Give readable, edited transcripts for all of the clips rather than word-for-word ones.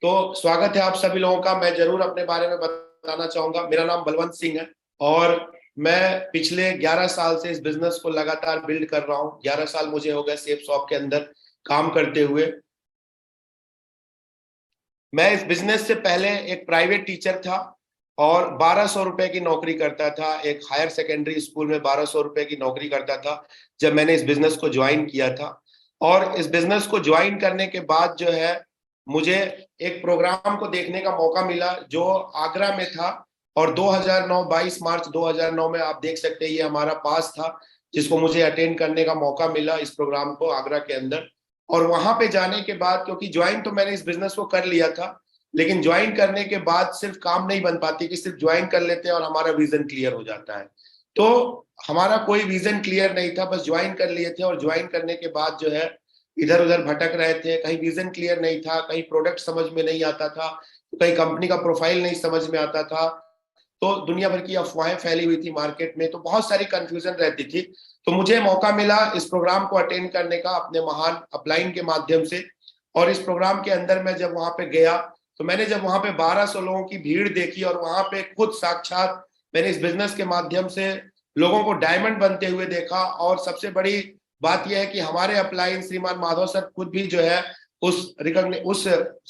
तो स्वागत है आप सभी लोगों का। मैं जरूर अपने बारे में बताना चाहूंगा। मेरा नाम बलवंत सिंह है और मैं पिछले 11 साल से इस बिजनेस को लगातार बिल्ड कर रहा हूँ। 11 साल मुझे हो गए सेफ शॉप के अंदर काम करते हुए। मैं इस बिजनेस से पहले एक प्राइवेट टीचर था और 1200 रुपए की नौकरी करता था। एक हायर सेकेंडरी स्कूल में 1200 रुपए की नौकरी करता था जब मैंने इस बिजनेस को ज्वाइन किया था। और इस बिजनेस को ज्वाइन करने के बाद जो है मुझे एक प्रोग्राम को देखने का मौका मिला जो आगरा में था। और 2009 22 मार्च 2009 में आप देख सकते हैं ये हमारा पास था जिसको मुझे अटेंड करने का मौका मिला इस प्रोग्राम को आगरा के अंदर। और वहां पे जाने के बाद, क्योंकि ज्वाइन तो मैंने इस बिजनेस को कर लिया था, लेकिन ज्वाइन करने के बाद सिर्फ काम नहीं बन पाती कि सिर्फ ज्वाइन कर लेते हैं और हमारा विजन क्लियर हो जाता है। तो हमारा कोई विजन क्लियर नहीं था, बस ज्वाइन कर लिए थे और ज्वाइन करने के बाद जो है इधर उधर भटक रहे थे। कहीं विजन क्लियर नहीं था, कहीं प्रोडक्ट समझ में नहीं आता था, कहीं कंपनी का प्रोफाइल नहीं समझ में आता था। तो दुनिया भर की अफवाहें फैली हुई थी मार्केट में, तो बहुत सारी कंफ्यूजन रहती थी। तो मुझे मौका मिला इस प्रोग्राम को अटेंड करने का अपने महान अपलाइन के माध्यम से। और इस प्रोग्राम के अंदर मैं जब वहां पे गया तो मैंने जब वहां पे 1200 लोगों की भीड़ देखी और वहां पे खुद साक्षात मैंने इस बिजनेस के माध्यम से लोगों को डायमंड बनते हुए देखा। और सबसे बड़ी बात यह है कि हमारे अपलाइन श्रीमान माधव सर खुद भी जो है उस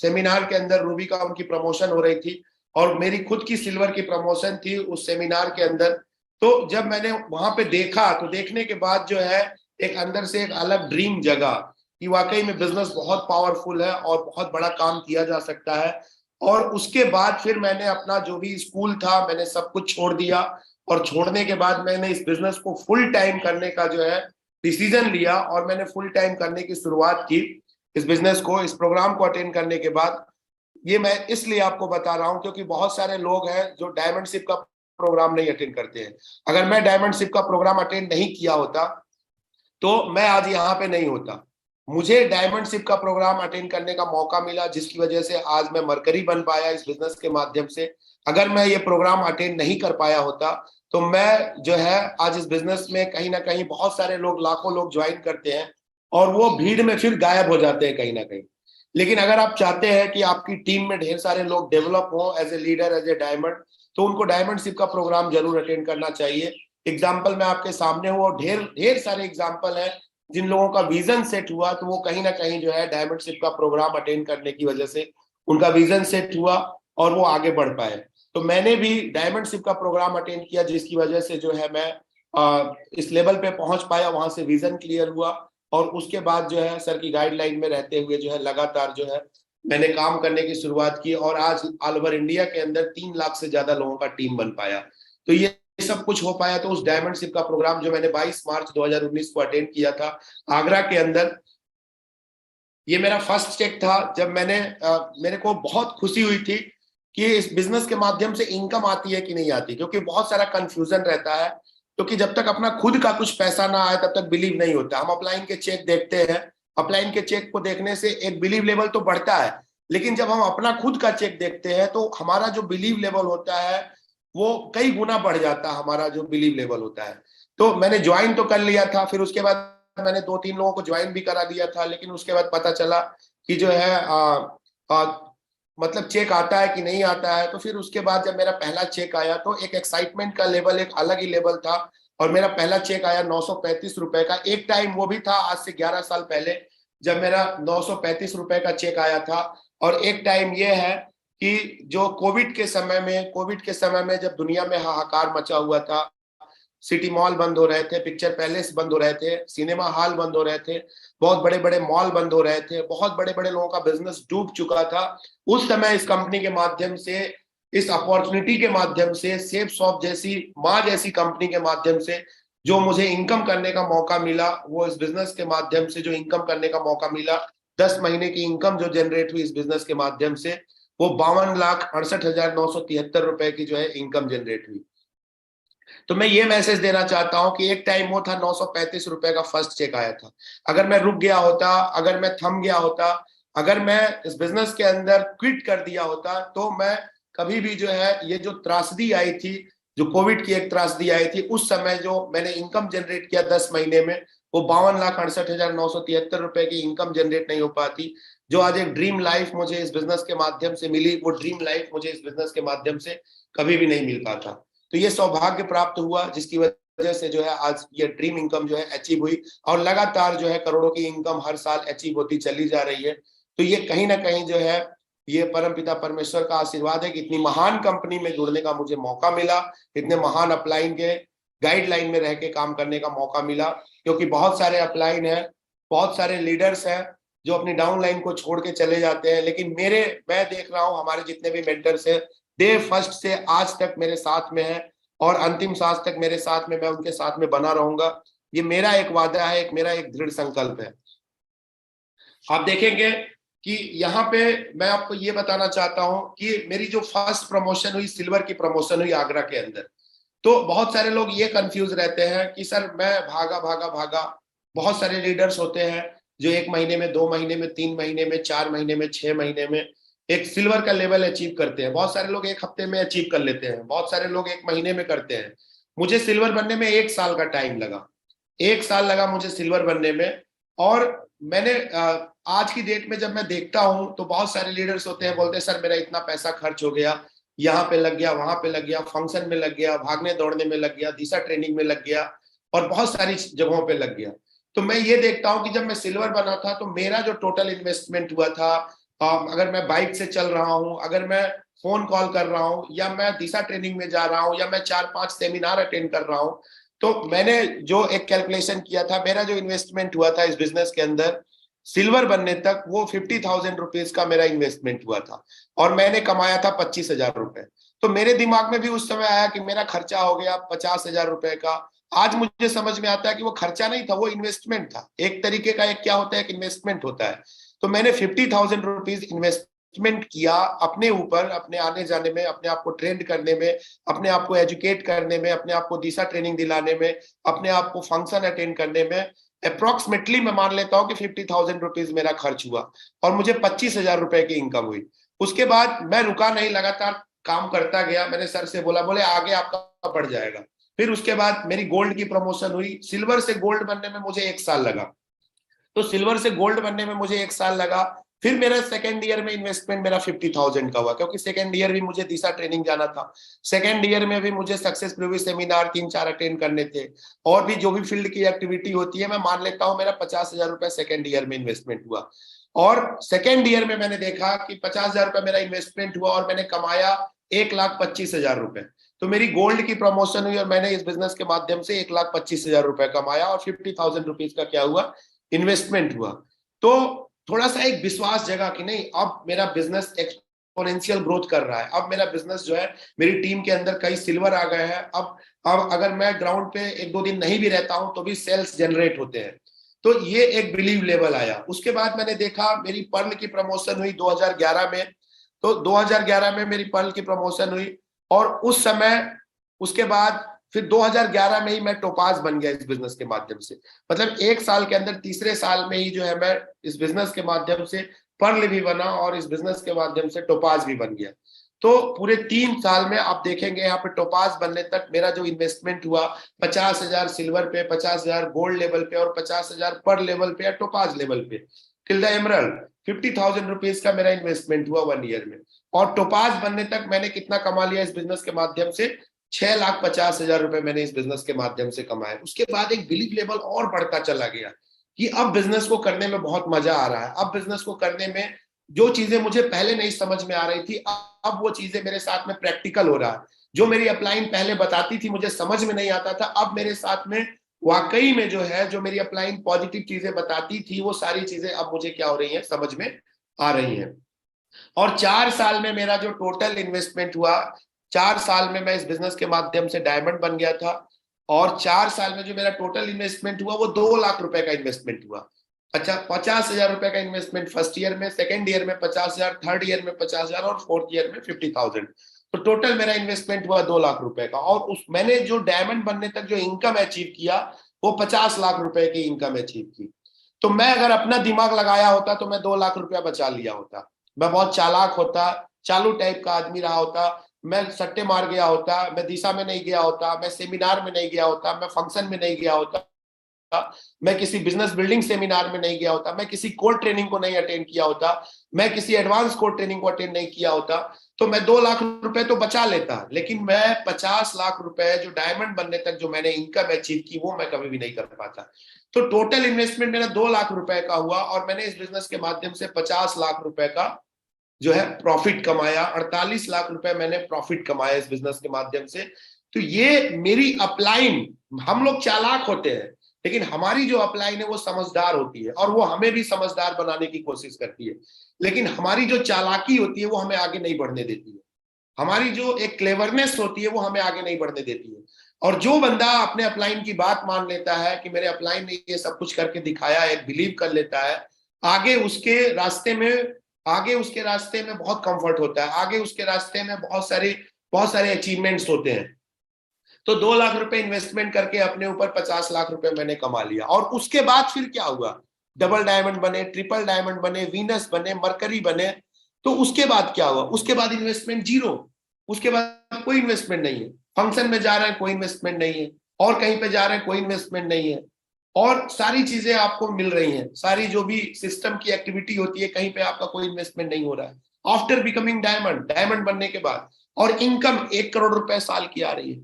सेमिनार के अंदर रूबी का उनकी प्रमोशन हो रही थी और मेरी खुद की सिल्वर की प्रमोशन थी उस सेमिनार के अंदर। तो जब मैंने वहां पे देखा तो देखने के बाद जो है एक अंदर से एक अलग ड्रीम जगा कि वाकई में बिजनेस बहुत पावरफुल है और बहुत बड़ा काम किया जा सकता है। और उसके बाद फिर मैंने अपना जो भी स्कूल था मैंने सब कुछ छोड़ दिया। और छोड़ने के बाद मैंने इस बिजनेस को फुल टाइम करने का जो है डिसीजन लिया और मैंने फुल टाइम करने की शुरुआत की इस बिजनेस को, इस प्रोग्राम को अटेंड करने के बाद। ये मैं इसलिए आपको बता रहा हूं क्योंकि बहुत सारे लोग हैं जो डायमंडशिप का प्रोग्राम नहीं अटेंड करते हैं। अगर मैं डायमंडशिप का प्रोग्राम अटेंड नहीं किया होता तो मैं आज यहाँ पे नहीं होता। मुझे डायमंडशिप का प्रोग्राम अटेंड करने का मौका मिला जिसकी वजह से आज मैं मरकरी बन पाया इस बिजनेस के माध्यम से। अगर मैं ये प्रोग्राम अटेंड नहीं कर पाया होता तो मैं जो है आज इस बिजनेस में कहीं ना कहीं, बहुत सारे लोग लाखों लोग ज्वाइन करते हैं और वो भीड़ में फिर गायब हो जाते हैं कहीं ना कहीं। लेकिन अगर आप चाहते हैं कि आपकी टीम में ढेर सारे लोग डेवलप हो as a leader, as a diamond, तो उनको डायमंडशिप का प्रोग्राम जरूर अटेंड करना चाहिए। एग्जाम्पल मैं आपके सामने हूँ और ढेर ढेर सारे एग्जाम्पल है जिन लोगों का विजन सेट हुआ तो वो कहीं ना कहीं जो है डायमंडशिप का प्रोग्राम अटेंड करने की वजह से उनका विजन सेट हुआ और वो आगे बढ़ पाए। तो मैंने भी डायमंडशिप का प्रोग्राम अटेंड किया जिसकी वजह से जो है मैं इस लेवल पे पहुंच पाया, वहां से विजन क्लियर हुआ। और उसके बाद जो है सर की गाइडलाइन में रहते हुए जो है लगातार जो है मैंने काम करने की शुरुआत की और आज ऑल ओवर इंडिया के अंदर 3 लाख से ज्यादा लोगों का टीम बन पाया। तो ये सब कुछ हो पाया तो उस डायमंडशिप का प्रोग्राम जो मैंने 22 मार्च 2019 को अटेंड किया था आगरा के अंदर, ये मेरा फर्स्ट चेक था। जब मेरे को बहुत खुशी हुई थी कि इस बिजनेस के माध्यम से इनकम आती है कि नहीं आती, क्योंकि बहुत सारा कंफ्यूजन रहता है। क्योंकि जब तक अपना खुद का कुछ पैसा ना आए तब तक बिलीव नहीं होता। हम अपलाइन के चेक देखते हैं, अपलाइन के चेक को देखने से एक बिलीव लेवल तो बढ़ता है, लेकिन जब हम अपना खुद का चेक देखते हैं तो हमारा जो बिलीव लेवल होता है वो कई गुना बढ़ जाता है, हमारा जो बिलीव लेवल होता है। तो मैंने ज्वाइन तो कर लिया था, फिर उसके बाद मैंने 2-3 लोगों को ज्वाइन भी करा दिया था, लेकिन उसके बाद पता चला कि जो है मतलब चेक आता है कि नहीं आता है। तो फिर उसके बाद जब मेरा पहला चेक आया तो एक एक्साइटमेंट का लेवल एक अलग ही लेवल था। और मेरा पहला चेक आया 935 रुपए का। एक टाइम वो भी था आज से 11 साल पहले जब मेरा 935 रुपए का चेक आया था। और एक टाइम ये है कि जो कोविड के समय में जब दुनिया में हाहाकार मचा हुआ था, सिटी मॉल बंद हो रहे थे, पिक्चर पैलेस बंद हो रहे थे, सिनेमा हॉल बंद हो रहे थे, बहुत बड़े बड़े मॉल बंद हो रहे थे, बहुत बड़े बड़े लोगों का बिजनेस डूब चुका था। उस समय इस कंपनी के माध्यम से, इस अपॉर्चुनिटी के माध्यम से, सेफ शॉप जैसी माँ जैसी कंपनी के माध्यम से जो मुझे इनकम करने का मौका मिला, वो इस बिजनेस के माध्यम से जो इनकम करने का मौका मिला, 10 महीने की इनकम जो जनरेट हुई इस बिजनेस के माध्यम से, वो 52,68,973 रुपए की जो है इनकम जनरेट हुई। तो मैं ये मैसेज देना चाहता हूं कि एक टाइम वो था 935 रुपए का फर्स्ट चेक आया था। अगर मैं रुक गया होता, अगर मैं थम गया होता, अगर मैं इस बिजनेस के अंदर क्विट कर दिया होता तो मैं कभी भी जो है ये जो त्रासदी आई थी, जो कोविड की एक त्रासदी आई थी, उस समय जो मैंने इनकम जनरेट किया 10 महीने में, वो 52,68,973 रुपए की इनकम जनरेट नहीं हो पाती। जो आज एक ड्रीम लाइफ मुझे इस बिजनेस के माध्यम से मिली, वो ड्रीम लाइफ मुझे इस बिजनेस के माध्यम से कभी भी नहीं मिल पाता। तो ये सौभाग्य प्राप्त हुआ, जिसकी वजह से जो है आज ये ड्रीम इनकम जो है अचीव हुई, और लगातार जो है करोड़ों की इनकम हर साल अचीव होती चली जा रही है। तो ये कहीं ना कहीं जो है ये परमपिता परमेश्वर का आशीर्वाद है कि इतनी महान कंपनी में जुड़ने का मुझे मौका मिला, इतने महान अपलाइन के गाइडलाइन में रह के काम करने का मौका मिला। क्योंकि बहुत सारे अपलाइन है, बहुत सारे लीडर्स हैं जो अपनी डाउनलाइन को छोड़ के चले जाते हैं, लेकिन मैं देख रहा हूं हमारे जितने भी मेंटर्स हैं, डे फर्स्ट से आज तक मेरे साथ में है और अंतिम सांस तक मेरे साथ में, मैं उनके साथ में बना रहूंगा। ये मेरा एक वादा है, मेरा एक दृढ़ संकल्प है। आप देखेंगे कि यहाँ पे मैं आपको ये बताना चाहता हूं कि मेरी जो फर्स्ट प्रमोशन हुई, सिल्वर की प्रमोशन हुई आगरा के अंदर, तो बहुत सारे लोग ये कंफ्यूज रहते हैं कि सर मैं भागा भागा भागा। बहुत सारे लीडर्स होते हैं जो 1 महीने में, 2 महीने में, 3 महीने में, 4 महीने में, 6 महीने में एक सिल्वर का लेवल अचीव करते हैं। बहुत सारे लोग 1 हफ्ते में अचीव कर लेते हैं, बहुत सारे लोग 1 महीने में करते हैं। मुझे सिल्वर बनने में 1 साल का टाइम लगा, 1 साल लगा मुझे सिल्वर बनने में। और मैंने आज की डेट में जब मैं देखता हूं तो बहुत सारे लीडर्स होते हैं, बोलते हैं सर मेरा इतना पैसा खर्च हो गया, यहाँ पे लग गया, वहां पे लग गया, फंक्शन में लग गया, भागने दौड़ने में लग गया, दिशा ट्रेनिंग में लग गया, और बहुत सारी जगहों पे लग गया। तो मैं ये देखता हूं कि जब मैं सिल्वर बना था तो मेरा जो टोटल इन्वेस्टमेंट हुआ था, अगर मैं बाइक से चल रहा हूं, अगर मैं फोन कॉल कर रहा हूं, या मैं दिशा ट्रेनिंग में जा रहा हूं, या मैं 4-5 सेमिनार अटेंड कर रहा हूं, तो मैंने जो एक कैलकुलेशन किया था, मेरा जो इन्वेस्टमेंट हुआ था इस बिजनेस के अंदर सिल्वर बनने तक, वो 50,000 रुपीज का मेरा इन्वेस्टमेंट हुआ था, और मैंने कमाया था 25,000 रुपए। तो मेरे दिमाग में भी उस समय आया कि मेरा खर्चा हो गया 50,000 रुपए का। आज मुझे समझ में आता है कि वो खर्चा नहीं था, वो इन्वेस्टमेंट था। एक तरीके का एक क्या होता है, एक इन्वेस्टमेंट होता है। तो मैंने 50,000 रुपीज इन्वेस्टमेंट किया अपने ऊपर, अपने आने जाने में, अपने आप को ट्रेंड करने में, अपने आप को एजुकेट करने में, अपने आप को दिशा ट्रेनिंग दिलाने में, अपने आप को फंक्शन अटेंड करने में। अप्रोक्सीमेटली मैं मान लेता हूँ कि 50,000 रुपीज मेरा खर्च हुआ, और मुझे 25,000 रुपए की इनकम हुई। उसके बाद मैं रुका नहीं, लगातार काम करता गया। मैंने सर से बोला, बोले आगे आपका बढ़ जाएगा। फिर उसके बाद मेरी गोल्ड की प्रमोशन हुई। सिल्वर से गोल्ड बनने में मुझे 1 साल लगा, तो सिल्वर से गोल्ड बनने में मुझे 1 साल लगा। फिर मेरा सेकेंड ईयर में इन्वेस्टमेंट मेरा 50,000 का हुआ, क्योंकि सेकेंड ईयर भी मुझे दिशा ट्रेनिंग जाना था। सेकेंड ईयर में भी मुझे सक्सेस प्रीव्यू सेमिनार 3-4 अटेंड करने थे, और भी जो भी फील्ड की एक्टिविटी होती है। मैं मान लेता हूं मेरा 50,000 रुपए सेकेंड ईयर में इन्वेस्टमेंट हुआ। और सेकेंड ईयर में मैंने देखा कि 50,000 रुपए मेरा इन्वेस्टमेंट हुआ, और मैंने कमाया 1,25,000 रुपए। तो मेरी गोल्ड की प्रमोशन हुई, और मैंने इस बिजनेस के माध्यम से 1,25,000 रुपए कमाया, और 50,000 रुपीज का क्या हुआ, इन्वेस्टमेंट हुआ। तो थोड़ा सा एक विश्वास जगा कि नहीं, अब मेरा बिजनेस एक्सपोनेंशियल ग्रोथ कर रहा है। अब मेरा बिजनेस जो है, मेरी टीम के अंदर कई सिल्वर आ गए हैं। अब अगर मैं ग्राउंड पे 1-2 दिन नहीं भी रहता हूं तो भी सेल्स जनरेट होते हैं। तो ये एक बिलीव लेवल आया। उसके बाद मैंने देखा मेरी पर्ल की प्रमोशन हुई 2011 में। तो 2011 में मेरी पर्ल की प्रमोशन हुई, और उस समय उसके बाद फिर 2011 में ही मैं टोपाज बन गया इस बिजनेस के माध्यम से। मतलब 1 साल के अंदर, तीसरे साल में ही जो है मैं इस बिजनेस के माध्यम से पर्ल भी बना, और इस बिजनेस के माध्यम से टोपाज भी बन गया। तो पूरे 3 साल में आप देखेंगे यहाँ पे टोपाज बनने तक मेरा जो इन्वेस्टमेंट हुआ, 50,000 सिल्वर पे, 50,000 गोल्ड लेवल पे, और 50,000 पर्ल लेवल पे या टोपाज लेवल पे, टिल द एमरल्ड 50,000 रुपीज का मेरा इन्वेस्टमेंट हुआ 1 ईयर में। और टोपाज बनने तक मैंने कितना कमा लिया इस बिजनेस के माध्यम से, 6,50,000 रुपए मैंने इस बिजनेस के माध्यम से कमाए। उसके बाद एक बिलीव लेवल और बढ़ता चला गया कि अब बिजनेस को करने में बहुत मजा आ रहा है। अब बिजनेस को करने में जो चीजें मुझे पहले नहीं समझ में आ रही थी, अब वो चीजें मेरे साथ में प्रैक्टिकल हो रहा है। जो मेरी अपलाइन पहले बताती थी, मुझे समझ में नहीं आता था, अब मेरे साथ में वाकई में जो है, जो मेरी अपलाइन पॉजिटिव चीजें बताती थी, वो सारी चीजें अब मुझे क्या हो रही है, समझ में आ रही है। और 4 साल में मेरा जो टोटल इन्वेस्टमेंट हुआ, 4 साल में मैं इस बिजनेस के माध्यम से डायमंड बन गया था। और 4 साल में जो मेरा टोटल इन्वेस्टमेंट हुआ, वो 2 लाख रुपए का इन्वेस्टमेंट हुआ। अच्छा, 50,000 रुपए का इन्वेस्टमेंट फर्स्ट ईयर में, सेकेंड ईयर में 50,000, थर्ड ईयर में 50,000, और फोर्थ ईयर में 50,000। तो टोटल मेरा इन्वेस्टमेंट हुआ 2 लाख रुपए का। और उस मैंने जो डायमंड बनने तक जो इनकम अचीव किया, वो 50 लाख रुपए की इनकम अचीव की। तो मैं अगर अपना दिमाग लगाया होता तो मैं 2 लाख रुपया बचा लिया होता। मैं बहुत चालाक होता, चालू टाइप का आदमी रहा होता, मैं सट्टे मार गया होता, मैं दिशा में नहीं गया होता, मैं सेमिनार में नहीं गया होता, मैं फंक्शन में नहीं गया होता, मैं किसी बिजनेस बिल्डिंग सेमिनार में नहीं गया होता, मैं किसी कोर ट्रेनिंग को नहीं अटेंड किया होता, मैं किसी एडवांस कोर ट्रेनिंग को अटेंड नहीं किया होता, तो मैं 2 लाख रुपए तो बचा लेता। लेकिन मैं 50 लाख रुपए जो डायमंड बनने तक जो मैंने इनकम अचीव की, वो मैं कभी भी नहीं कर पाता। तो टोटल इन्वेस्टमेंट मेरा 2 लाख रुपए का हुआ और मैंने इस बिजनेस के माध्यम से 50 लाख रुपए का जो है प्रॉफिट कमाया। 48 लाख रुपए मैंने प्रॉफिट कमाया इस बिजनेस के माध्यम से। तो ये मेरी अपलाइन, हम लोग चालाक होते हैं लेकिन हमारी जो अपलाइन है वो समझदार होती है और वो हमें भी समझदार बनाने की कोशिश करती है। लेकिन हमारी जो चालाकी होती है वो हमें आगे नहीं बढ़ने देती है। हमारी जो एक क्लेवरनेस होती है वो हमें आगे नहीं बढ़ने देती है। और जो बंदा अपने अपलाइन की बात मान लेता है कि मेरे अपलाइन ने ये सब कुछ करके दिखाया, एक बिलीव कर लेता है, आगे उसके रास्ते में बहुत कंफर्ट होता है, आगे उसके रास्ते में बहुत सारे अचीवमेंट्स होते हैं। तो 2 लाख रुपए इन्वेस्टमेंट करके अपने ऊपर 50 लाख रुपए मैंने कमा लिया। और उसके बाद फिर क्या हुआ, डबल डायमंड बने, ट्रिपल डायमंड बने, वीनस बने, मरकरी बने। तो उसके बाद क्या हुआ, उसके बाद इन्वेस्टमेंट जीरो, उसके बाद कोई इन्वेस्टमेंट नहीं है। फंक्शन में जा रहे हैं, कोई इन्वेस्टमेंट नहीं है, और कहीं पे जा रहे हैं, कोई इन्वेस्टमेंट नहीं है, और सारी चीजें आपको मिल रही हैं, सारी जो भी सिस्टम की एक्टिविटी होती है, कहीं पे आपका कोई इन्वेस्टमेंट नहीं हो रहा है। आफ्टर बिकमिंग डायमंड बनने के बाद, और इनकम 1 करोड़ रुपए साल की आ रही है,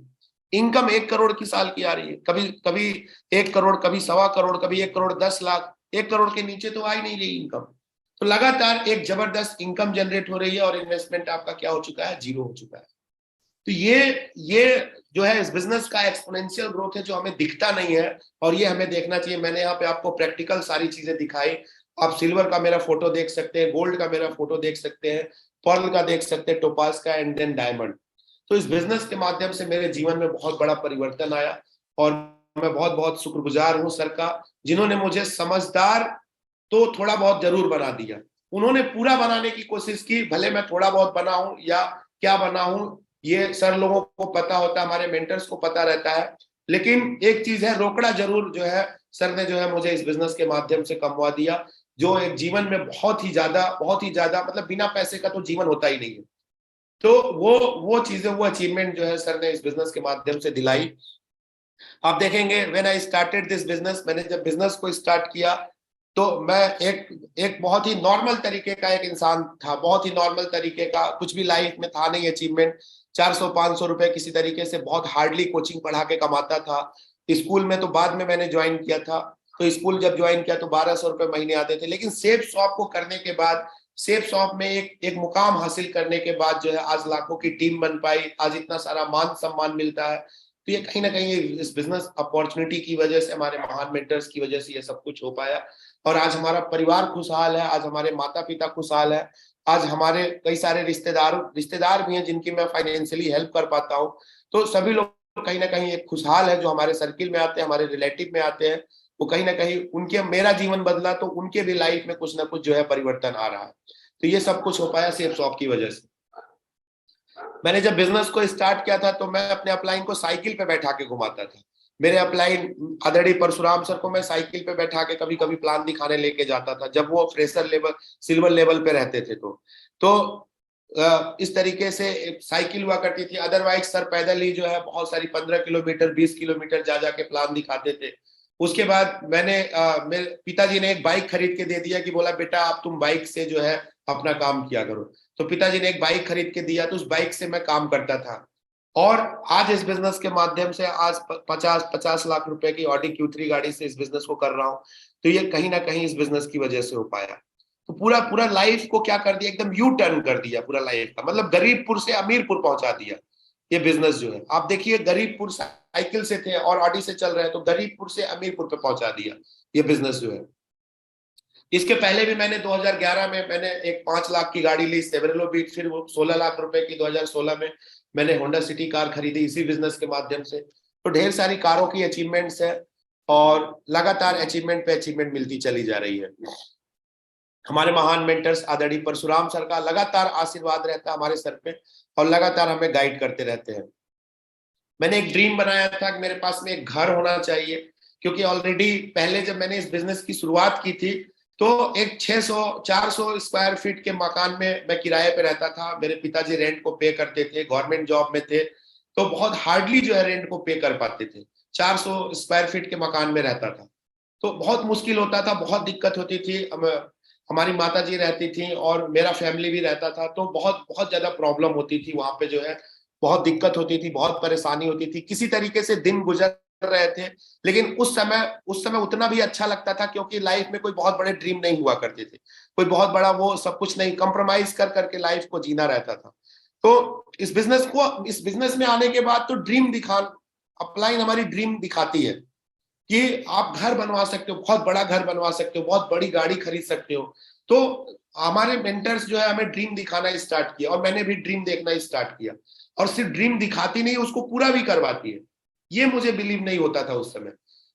इनकम 1 करोड़ की साल की आ रही है, कभी कभी 1 करोड़, कभी 1.25 करोड़, कभी 1 करोड़ 10 लाख, 1 करोड़ के नीचे तो आ ही नहीं रही इनकम। तो लगातार एक जबरदस्त इनकम जनरेट हो रही है और इन्वेस्टमेंट आपका क्या हो चुका है, जीरो हो चुका है। तो ये जो है इस बिजनेस का एक्सपोनेंशियल ग्रोथ है जो हमें दिखता नहीं है, और ये हमें देखना चाहिए। मैंने यहाँ पे आपको प्रैक्टिकल सारी चीजें दिखाई। आप सिल्वर का मेरा फोटो देख सकते हैं, गोल्ड का मेरा फोटो देख सकते हैं, पर्ल का देख सकते हैं, टोपाज का, एंड देन डायमंड। तो इस बिजनेस के माध्यम से मेरे जीवन में बहुत बड़ा परिवर्तन आया और मैं बहुत बहुत शुक्रगुजार हूं सर का, जिन्होंने मुझे समझदार तो थोड़ा बहुत जरूर बना दिया। उन्होंने पूरा बनाने की कोशिश की, भले मैं थोड़ा बहुत बना हूं या क्या बना हूं ये सर लोगों को पता होता है, हमारे मेंटर्स को पता रहता है। लेकिन एक चीज है, रोकड़ा जरूर जो है सर ने जो है मुझे इस बिजनेस के माध्यम से कमवा दिया, जो एक जीवन में बहुत ही ज्यादा मतलब बिना पैसे का तो जीवन होता ही नहीं है। तो वो चीजें, वो अचीवमेंट जो है सर ने इस बिजनेस के माध्यम से दिलाई। आप देखेंगे when I started this business, मैंने जब बिजनेस को स्टार्ट किया तो मैं एक बहुत ही नॉर्मल तरीके का एक इंसान था, बहुत ही नॉर्मल तरीके का, कुछ भी लाइफ में था नहीं अचीवमेंट। 400-500 रुपए किसी तरीके से बहुत हार्डली कोचिंग पढ़ा के कमाता था। स्कूल में तो बाद में मैंने ज्वाइन किया था, तो स्कूल जब ज्वाइन किया तो 1200 रुपए महीने आते थे। लेकिन सेफ शॉप को करने के बाद, सेफ शॉप में एक मुकाम हासिल करने के बाद जो है आज लाखों की टीम बन पाई, आज इतना सारा मान सम्मान मिलता है। तो ये कहीं ना कहीं इस बिजनेस अपॉर्चुनिटी की वजह से, हमारे महान मेंटर्स की वजह से ये सब कुछ हो पाया। और आज हमारा परिवार खुशहाल है, आज हमारे माता पिता खुशहाल है, आज हमारे कई सारे रिश्तेदार भी हैं जिनकी मैं फाइनेंशियली हेल्प कर पाता हूँ। तो सभी लोग कहीं ना कहीं एक खुशहाल है, जो हमारे सर्किल में आते हैं, हमारे रिलेटिव में आते हैं, वो कहीं ना कहीं उनके, मेरा जीवन बदला तो उनके भी लाइफ में कुछ ना कुछ जो है परिवर्तन आ रहा है। तो ये सब कुछ हो पाया सेफ शॉप की वजह से। मैंने जब बिजनेस को स्टार्ट किया था तो मैं अपने अपलाइन को साइकिल पे बैठा के घुमाता था। मेरे अपलाइन आदरणीय परशुराम सर को मैं साइकिल पे बैठा के कभी कभी प्लान दिखाने लेके जाता था, जब वो फ्रेशर लेवल, सिल्वर लेवल पे रहते थे। तो इस तरीके से साइकिल हुआ करती थी। अदरवाइज सर पैदल ही जो है बहुत सारी 15 किलोमीटर 20 किलोमीटर जा जाके प्लान दिखाते थे। उसके बाद मेरे पिताजी ने एक बाइक खरीद के दे दिया कि बोला बेटा आप तुम बाइक से जो है अपना काम किया करो। तो पिताजी ने एक बाइक खरीद के दिया, तो उस बाइक से मैं काम करता था। और आज इस बिजनेस के माध्यम से आज 50 लाख रुपए की ऑडी Q3 गाड़ी से इस बिजनेस को कर रहा हूँ। तो ये कहीं ना कहीं इस बिजनेस की वजह से हो पाया। तो पूरा लाइफ को क्या कर दिया, एकदम यू टर्न कर दिया पूरा लाइफ का, मतलब गरीबपुर से अमीरपुर पहुंचा दिया ये बिजनेस जो है। आप देखिए, गरीबपुर साइकिल से थे और ऑडी से चल रहे हैं, तो गरीबपुर से अमीरपुर पे पहुंचा दिया ये बिजनेस जो है। इसके पहले भी मैंने 2011 में मैंने एक 5 लाख की गाड़ी ली, सेवरेलो बीट, फिर वो 16 लाख रुपए की 2016 में मैंने होंडा सिटी कार खरीदी इसी बिजनेस के माध्यम से। तो ढेर सारी कारों की अचीवमेंट्स है और लगातार अचीवमेंट पे अचीवमेंट मिलती चली जा रही है। हमारे महान मेंटर्स आदरणीय परशुराम सर का लगातार आशीर्वाद रहता है हमारे सर पे और लगातार हमें गाइड करते रहते हैं। मैंने एक ड्रीम बनाया था कि मेरे पास में एक घर होना चाहिए, क्योंकि ऑलरेडी पहले जब मैंने इस बिजनेस की शुरुआत की थी तो एक 600-400 स्क्वायर फीट के मकान में मैं किराए पे रहता था। मेरे पिताजी रेंट को पे करते थे, गवर्नमेंट जॉब में थे, तो बहुत हार्डली जो है रेंट को पे कर पाते थे। 400 स्क्वायर फीट के मकान में रहता था। तो बहुत मुश्किल होता था, बहुत दिक्कत होती थी। हमारी माता जी रहती थी और मेरा फैमिली भी रहता था, तो बहुत बहुत ज्यादा प्रॉब्लम होती थी वहां पे जो है, बहुत दिक्कत होती थी, बहुत परेशानी होती थी। किसी तरीके से दिन गुजर रहे थे, लेकिन उस समय उतना भी अच्छा लगता था, क्योंकि लाइफ में कोई बहुत बड़े ड्रीम नहीं हुआ करते थे, कोई बहुत बड़ा वो सब कुछ नहीं, कंप्रोमाइज कर करके लाइफ को जीना रहता था। तो इस बिजनेस में आने के बाद तो ड्रीम दिखा, अपलाइन हमारी ड्रीम दिखाती है कि आप घर बनवा सकते हो, बहुत बड़ा घर बनवा सकते हो, बहुत बड़ी गाड़ी खरीद सकते हो। तो हमारे मेंटर्स जो है हमें ड्रीम दिखाना स्टार्ट किया, और मैंने भी ड्रीम देखना स्टार्ट किया। और सिर्फ ड्रीम दिखाती नहीं, उसको पूरा भी करवाती है। ये मुझे बिलीव नहीं होता था उस समय,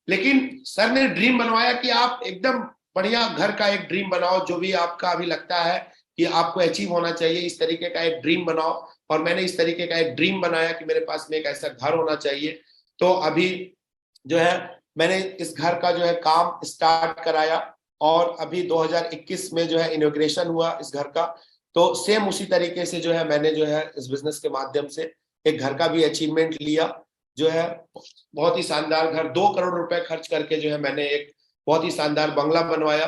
लेकिन सर ने ड्रीम बनवाया कि आप एकदम बढ़िया घर का एक ड्रीम बनाओ, जो भी आपका अभी लगता है कि आपको अचीव होना चाहिए, इस तरीके का एक ड्रीम बनाओ। और मैंने इस तरीके का एक ड्रीम बनाया कि मेरे पास में एक ऐसा घर होना चाहिए। तो अभी जो है मैंने इस घर का जो है काम स्टार्ट कराया, और अभी 2021 में जो है इनॉग्रेशन हुआ इस घर का। तो सेम उसी तरीके से जो है मैंने जो है इस बिजनेस के माध्यम से एक घर का भी अचीवमेंट लिया, जो है बहुत ही शानदार घर, 2 करोड़ रुपए खर्च करके जो है मैंने एक बहुत ही शानदार बंगला बनवाया।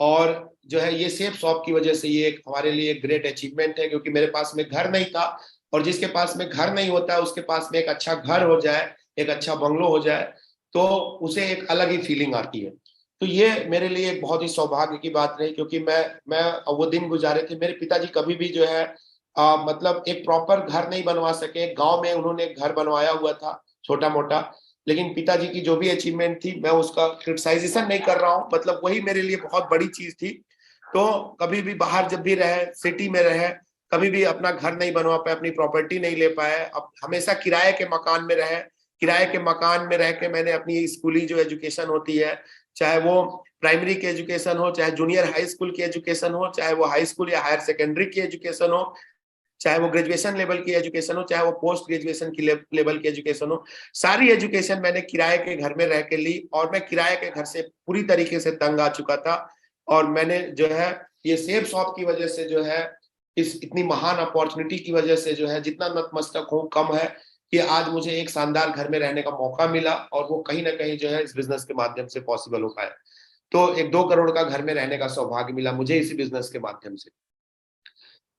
और जो है ये सेफ शॉप की वजह से ये एक हमारे लिए एक ग्रेट अचीवमेंट है, क्योंकि मेरे पास में घर नहीं था, और जिसके पास में घर नहीं होता है उसके पास में एक अच्छा घर हो जाए, एक अच्छा बंगलो हो जाए, तो उसे एक अलग ही फीलिंग आती है। तो ये मेरे लिए एक बहुत ही सौभाग्य की बात रही, क्योंकि मैं वो दिन गुजारे थे। मेरे पिताजी कभी भी जो है मतलब एक प्रॉपर घर नहीं बनवा सके। गांव में उन्होंने एक घर बनवाया हुआ था छोटा मोटा, लेकिन पिताजी की जो भी अचीवमेंट थी, मैं उसका क्रिटिसाइजेशन नहीं कर रहा हूँ, मतलब वही मेरे लिए बहुत बड़ी चीज थी। तो कभी भी बाहर जब भी रहे, सिटी में रहे, कभी भी अपना घर नहीं बनवा पाए, अपनी प्रॉपर्टी नहीं ले पाए, अब हमेशा किराए के मकान में रहे। किराए के मकान में रह के मैंने अपनी स्कूली जो एजुकेशन होती है, चाहे वो प्राइमरी की एजुकेशन हो, चाहे जूनियर हाई स्कूल की एजुकेशन हो, चाहे वो हाई स्कूल या हायर सेकेंडरी की एजुकेशन हो, चाहे वो ग्रेजुएशन लेवल की एजुकेशन हो, चाहे वो पोस्ट ग्रेजुएशन की लेवल की एजुकेशन हो, सारी एजुकेशन मैंने किराए के घर में रह के ली। और मैं किराए के घर से पूरी तरीके से तंग आ चुका था। और मैंने जो है ये सेफ शॉप की वजह से जो है, इस इतनी महान अपॉर्चुनिटी की वजह से जो है, जितना नतमस्तक हूँ कम है कि आज मुझे एक शानदार घर में रहने का मौका मिला, और वो कहीं ना कहीं जो है इस बिजनेस के माध्यम से पॉसिबल हो पाया। तो एक 2 करोड़ का घर में रहने का सौभाग्य मिला मुझे इसी बिजनेस के माध्यम से।